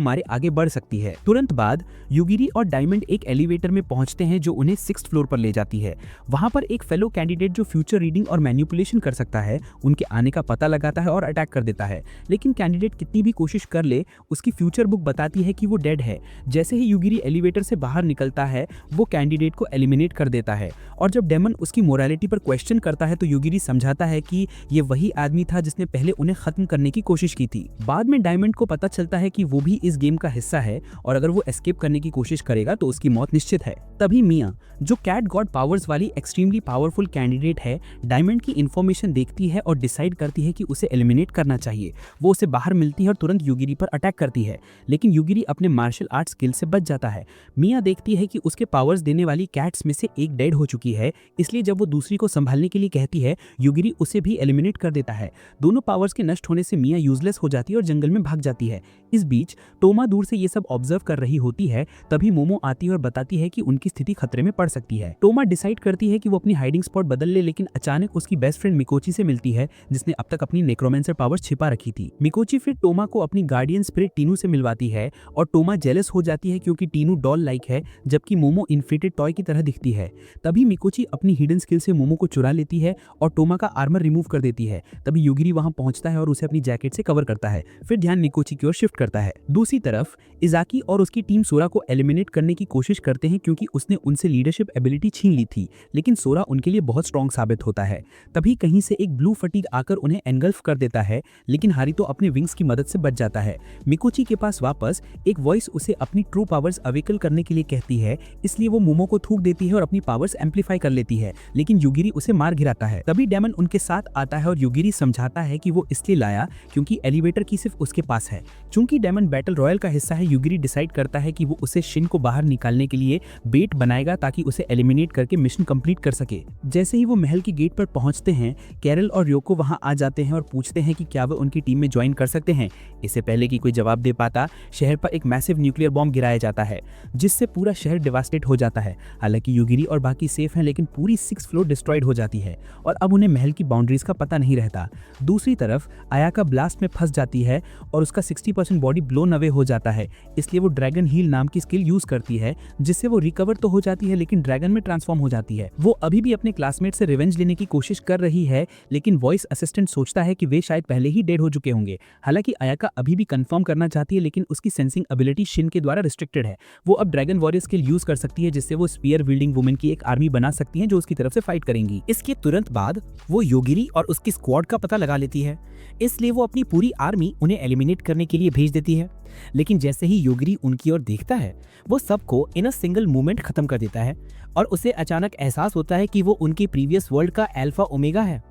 मारे आगे बढ़ सकती है। तुरंत बाद योगिरी और डायमंड एक एलिवेटर में पहुंचते हैं जो उन्हें 6th फ्लोर पर ले जाती है। वहां पर एक फेलो कैंडिडेट जो फ्यूचर रीडिंग और मैनिपुलेशन कर सकता है उनके आने का पता लगाता है और अटैक कर देता है, लेकिन कैंडिडेट कितनी भी कोशिश कर ले उसकी फ्यूचर बुक बताती है कि वो डेड है। जैसे ही योगिरी एलिवेटर से बाहर निकलता है वो कैंडिडेट को एलिमिनेट कर देता है और जब डेमन उसकी मोरालिटी पर क्वेश्चन करता है तो योगिरी समझाता है कि ये वही आदमी था जिसने पहले उन्हें खत्म करने की कोशिश की थी। बाद में डायमंड को पता चलता है कि वो भी इस गेम का हिस्सा है और अगर वो एस्केप करने की कोशिश करेगा तो उसकी मौत निश्चित है। तभी मिया, जो कैट गॉड पावर्स वाली एक्सट्रीमली पावरफुल कैंडिडेट है, डायमंड की इंफॉर्मेशन देखती है और डिसाइड करती है कि उसे एलिमिनेट करना चाहिए। वो उसे बाहर मिलती है और तुरंत योगिरी पर अटैक करती है, लेकिन योगिरी अपने मार्शल आर्ट स्किल से बच जाता है। मिया देखती है कि उसके पावर्स देने वाली कैट्स में से एक डेड हो चुकी है, इसलिए जब वो दूसरी को संभालने के लिए कहती है, योगिरी उसे भी एलिमिनेट कर देता है। दोनों पावर्स के नष्ट होने से मिया यूजलेस हो जाती है और जंगल में भाग जाती है। इस बीच टोमा दूर से ये सब ऑब्जर्व कर रही होती है, तभी मोमो आती है और बताती है कि उनकी स्थिति खतरे में पड़ सकती है। टोमा डिसाइड करती है कि वो अपनी हाइडिंग स्पॉट बदल ले, लेकिन अचानक उसकी बेस्ट फ्रेंड मिकोची से मिलती है जिसने अब तक अपनी नेक्रोमेंसर पावर्स छिपा रखी थी। मिकोची फिर टोमा को अपनी गार्डियन स्पिरिट टीनू से मिलवाती है और टोमा जेलस हो जाती है क्योंकि टीनू डॉल लाइक है जबकि मोमो इन्फ्लेटेड टॉय की तरह दिखती है। तभी मिकोची अपनी हिडन स्किल से मोमो को चुरा लेती है और टोमा का आर्मर रिमूव कर देती है। तभी योगिरी वहां पहुंचता है और उसे अपनी जैकेट से कवर करता है, फिर ध्यान मिकोची की ओर शिफ्ट करता है। दूसरी तरफ इजाकी और उसकी टीम सोरा को एलिमिनेट करने की कोशिश करते हैं क्योंकि उसने उनसे लीडरशिप एबिलिटी छीन ली थी, लेकिन सोरा उनके लिए बहुत स्ट्रॉन्ग साबित होता है। तभी कहीं से एक ब्लू फटीग आकर उन्हें एनगल्फ कर देता है, लेकिन हारितो अपने विंग्स की मदद से बच जाता है। मिकोची के पास वापस एक वॉइस उसे अपनी ट्रू पावर्स अवेकल करने के लिए कहती है, इसलिए वो मोमो को थूक देती है और अपनी पावर्स एम्पलीफाई कर लेती है, लेकिन योगिरी उसे मार गिराता है। तभी डेमन उनके साथ आता है और योगिरी समझाता है कि वो इसलिए लाया क्योंकि एलिवेटर की सिर्फ उसके पास है। चूंकि डायमंड बैटल रॉयल का हिस्सा है, युगिरी डिसाइड करता है कि वो उसे शिन को बाहर निकालने के लिए बेट बनाएगा ताकि उसे एलिमिनेट करके मिशन कंप्लीट कर सके। जैसे ही वो महल की गेट पर पहुंचते हैं, कैरल और योको वहां आ जाते हैं और पूछते हैं कि क्या वो उनकी टीम में ज्वाइन कर सकते हैं। इससे पहले कि कोई जवाब दे पाता, शहर पर एक मैसिव न्यूक्लियर बॉम्ब गिराया जाता है, जिससे पूरा शहर डिवास्टेट हो जाता है। हालांकि युगिरी और बाकी सेफ हैं, लेकिन पूरी 6 फ्लोर डिस्ट्रॉयड हो जाती है और अब उन्हें महल की बाउंड्रीज का पता नहीं रहता। दूसरी तरफ आयाका ब्लास्ट में फंस जाती है और उसका 60% बॉडी ब्लोन अवे हो जाता है, इसलिए वो ड्रैगन हील नाम की स्किल यूज करती है, जिससे वो रिकवर तो हो जाती है लेकिन ड्रैगन में ट्रांसफॉर्म हो जाती है। वो अभी भी अपने क्लासमेट से रिवेंज लेने की कोशिश कर रही है, लेकिन वॉइस असिस्टेंट सोचता है कि वे शायद पहले ही डेड हो चुके होंगे। हालांकि आयाका अभी भी कंफर्म करना चाहती है, लेकिन उसकी सेंसिंग एबिलिटी शिन के द्वारा रिस्ट्रिक्टेड है। वो अब ड्रैगन वॉरियर स्किल यूज कर सकती है, जिससे वो स्पीयर विल्डिंग वुमेन की एक आर्मी बना सकती है जो उसकी तरफ से फाइट करेंगी। इसके तुरंत बाद वो योगिरी और उसकी स्क्वाड का पता लगा लेती है, इसलिए वो अपनी पूरी आर्मी उन्हें एलिमिनेट करने के लिए भेज देती है। लेकिन जैसे ही योगिरी उनकी ओर देखता है, वो सबको इन अ सिंगल मूवमेंट खत्म कर देता है और उसे अचानक एहसास होता है कि वो उनकी प्रीवियस वर्ल्ड का अल्फा ओमेगा है।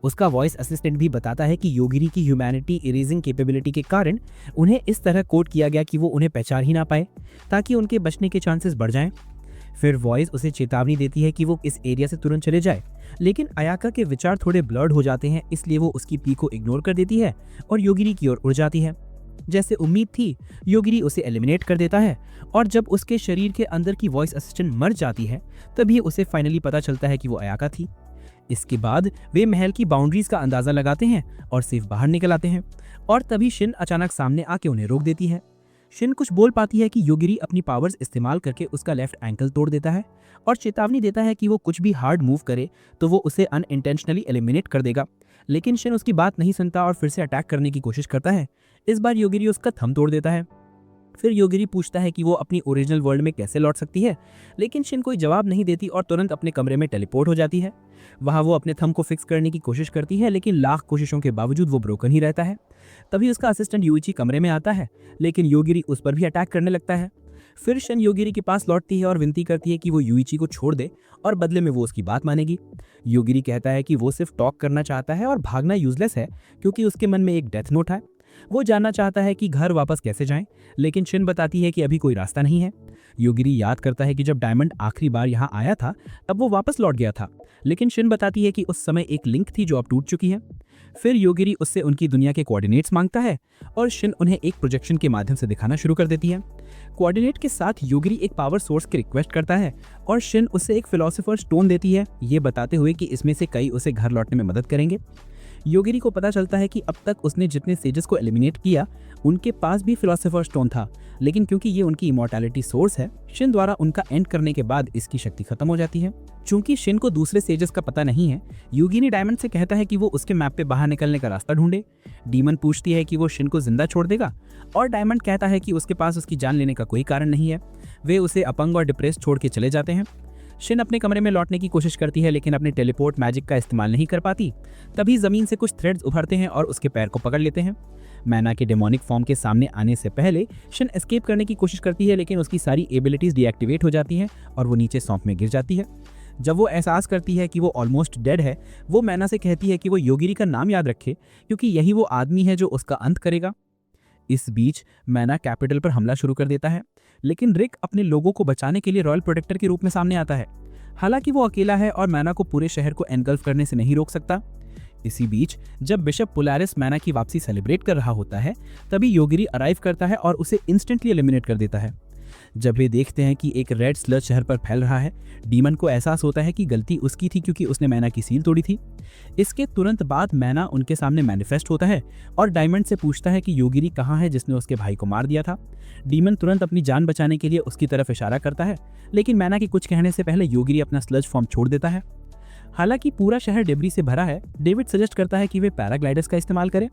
उसका वॉइस असिस्टेंट भी बताता है कि योगिरी की ह्यूमैनिटी इरेजिंग कैपेबिलिटी के कारण उन्हें इस तरह कोड किया गया कि वो उन्हें पहचान ही ना पाए, ताकि उनके बचने के चांसेस बढ़ जाएं। फिर वॉइस उसे चेतावनी देती है कि वो इस एरिया से तुरंत चले जाए, लेकिन आयाका के विचार थोड़े ब्लर्ड हो जाते हैं, इसलिए वो उसकी पी को इग्नोर कर देती है और योगिरी की ओर उड़ जाती है। जैसे उम्मीद थी, योगिरी उसे एलिमिनेट कर देता है और जब उसके शरीर के अंदर की वॉइस असिस्टेंट मर जाती है, तभी उसे फाइनली पता चलता है कि वो आयाका थी। इसके बाद वे महल की बाउंड्रीज का अंदाजा लगाते हैं और सिर्फ बाहर निकल आते हैं और तभी शिन अचानक सामने आके उन्हें रोक देती है। शिन कुछ बोल पाती है कि योगिरी अपनी पावर्स इस्तेमाल करके उसका लेफ्ट एंकल तोड़ देता है और चेतावनी देता है कि वो कुछ भी हार्ड मूव करे तो वो उसे अनइंटेंशनली एलिमिनेट कर देगा। लेकिन शिन उसकी बात नहीं सुनता और फिर से अटैक करने की कोशिश करता है। इस बार योगिरी उसका थंब तोड़ देता है। फिर योगिरी पूछता है कि वो अपनी ओरिजिनल वर्ल्ड में कैसे लौट सकती है, लेकिन शिन कोई जवाब नहीं देती और तुरंत अपने कमरे में टेलीपोर्ट हो जाती है। वहाँ वो अपने थंब को फिक्स करने की कोशिश करती है, लेकिन लाख कोशिशों के बावजूद वो ब्रोकन ही रहता है। तभी उसका असिस्टेंट यूइची कमरे में आता है, लेकिन योगिरी उस पर भी अटैक करने लगता है। फिर शिन योगिरी के पास लौटती है और विनती करती है कि वो यूइची को छोड़ दे और बदले में वो उसकी बात मानेगी। योगिरी कहता है कि वो सिर्फ टॉक करना चाहता है और भागना यूजलेस है, क्योंकि उसके मन में एक डेथ नोट है। वो जानना चाहता है कि घर वापस कैसे जाएं, लेकिन शिन बताती है कि अभी कोई रास्ता नहीं है। योगिरी याद करता है कि जब डायमंड आखिरी बार यहाँ आया था तब वो वापस लौट गया था, लेकिन शिन बताती है कि उस समय एक लिंक थी जो अब टूट चुकी है। फिर योगिरी उससे उनकी दुनिया के कोऑर्डिनेट्स मांगता है और शिन उन्हें एक प्रोजेक्शन के माध्यम से दिखाना शुरू कर देती है। कोऑर्डिनेट के साथ योगिरी एक पावर सोर्स की रिक्वेस्ट करता है और शिन उसे एक फिलोसोफर स्टोन देती है, ये बताते हुए कि इसमें से कई उसे घर लौटने में मदद करेंगे। योगिरी को पता चलता है कि अब तक उसने जितने सेजेस को एलिमिनेट किया उनके पास भी फिलोसोफर स्टोन था, लेकिन क्योंकि ये उनकी इमॉर्टैलिटी सोर्स है, शिन द्वारा उनका एंड करने के बाद इसकी शक्ति खत्म हो जाती है। चूंकि शिन को दूसरे सेजेस का पता नहीं है, योगिनी डायमंड से कहता है कि वो उसके मैप पे बाहर निकलने का रास्ता ढूंढे। डीमन पूछती है कि वो शिन को जिंदा छोड़ देगा और डायमंड कहता है कि उसके पास उसकी जान लेने का कोई कारण नहीं है। वे उसे अपंग और डिप्रेस छोड़ के चले जाते हैं। शिन अपने कमरे में लौटने की कोशिश करती है, लेकिन अपने टेलीपोर्ट मैजिक का इस्तेमाल नहीं कर पाती। तभी जमीन से कुछ थ्रेड्स उभरते हैं और उसके पैर को पकड़ लेते हैं। मैना के डेमोनिक फॉर्म के सामने आने से पहले शिन एस्केप करने की कोशिश करती है, लेकिन उसकी सारी एबिलिटीज डीएक्टिवेट हो जाती हैं और वो नीचे सौंप में गिर जाती है। जब वो एहसास करती है कि वो ऑलमोस्ट डेड है, वो मैना से कहती है कि वो योगिरी का नाम याद रखे, क्योंकि यही वो आदमी है जो उसका अंत करेगा। इस बीच मैना कैपिटल पर हमला शुरू कर देता है, लेकिन रिक अपने लोगों को बचाने के लिए रॉयल प्रोटेक्टर के रूप में सामने आता है। हालांकि वो अकेला है और मैना को पूरे शहर को एनगल्फ करने से नहीं रोक सकता। इसी बीच जब बिशप पोलारिस मैना की वापसी सेलिब्रेट कर रहा होता है, तभी योगिरी अराइव करता है और उसे इंस्टेंटली एलिमिनेट कर देता है। जब वे देखते हैं कि एक रेड स्लज शहर पर फैल रहा है, डीमन को एहसास होता है कि गलती उसकी थी, क्योंकि उसने मैना की सील तोड़ी थी। इसके तुरंत बाद मैना उनके सामने मैनिफेस्ट होता है और डायमंड से पूछता है कि योगिरी कहाँ है जिसने उसके भाई को मार दिया था। डीमन तुरंत अपनी जान बचाने के लिए उसकी तरफ इशारा करता है, लेकिन मैना के कुछ कहने से पहले योगिरी अपना स्लज फॉर्म छोड़ देता है। हालांकि पूरा शहर डेब्री से भरा है, डेविड सजेस्ट करता है कि वे पैराग्लाइडर्स का इस्तेमाल करें,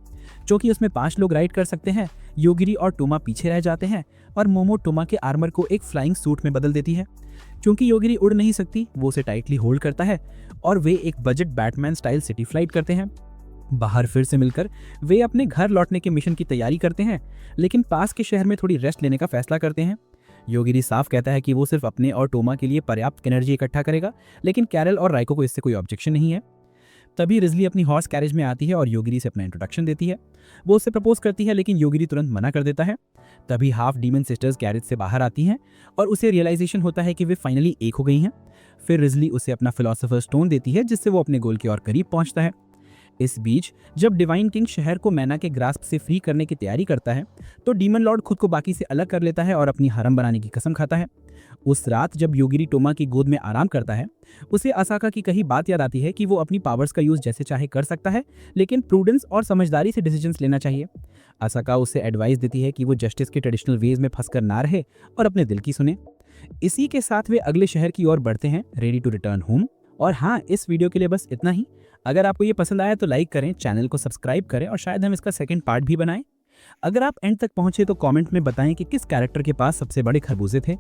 जो कि उसमें 5 लोग राइड कर सकते हैं। योगिरी और टोमा पीछे रह जाते हैं और मोमो टोमा के आर्मर को एक फ्लाइंग सूट में बदल देती है। क्योंकि योगिरी उड़ नहीं सकती, वो उसे टाइटली होल्ड करता है और वे एक budget Batman style city flight करते हैं। बाहर फिर से मिलकर वे अपने घर लौटने के मिशन की तैयारी करते हैं, लेकिन पास के शहर में थोड़ी रेस्ट लेने का फैसला करते हैं। योगिरी साफ कहता है कि वो सिर्फ अपने और टोमा के लिए पर्याप्त एनर्जी इकट्ठा करेगा, लेकिन कैरल और राइको को इससे कोई ऑब्जेक्शन नहीं है। तभी रिजली अपनी हॉर्स कैरेज में आती है और योगिरी से अपना इंट्रोडक्शन देती है। वो उससे प्रपोज करती है लेकिन योगिरी तुरंत मना कर देता है। तभी हाफ डीमन सिस्टर्स कैरेज से बाहर आती हैं और उसे रियलाइजेशन होता है कि वे फाइनली एक हो गई हैं। फिर रिजली उसे अपना फिलोसोफर स्टोन देती है जिससे वो अपने गोल के और करीब पहुंचता है। इस बीच जब डिवाइन किंग शहर को मैना के ग्रास्प से फ्री करने की तैयारी करता है तो डीमन लॉर्ड खुद को बाकी से अलग कर लेता है और अपनी हरम बनाने की कसम खाता है। उस रात जब योगिरी टोमा की गोद में आराम करता है उसे असाका की कही बात याद आती है कि वो अपनी पावर्स का यूज जैसे चाहे कर सकता है लेकिन प्रूडेंस और समझदारी से डिसीजंस लेना चाहिए। असाका उसे एडवाइस देती है कि वो जस्टिस के ट्रेडिशनल वेज में फंसकर ना रहे और अपने दिल की सुने। इसी के साथ वे अगले शहर की ओर बढ़ते हैं, रेडी टू रिटर्न होम। और हाँ, इस वीडियो के लिए बस इतना ही। अगर आपको ये पसंद आया तो लाइक करें, चैनल को सब्सक्राइब करें और शायद हम इसका सेकंड पार्ट भी बनाएं। अगर आप एंड तक पहुंचे तो कमेंट में बताएं कि किस कैरेक्टर के पास सबसे बड़े खरबूजे थे।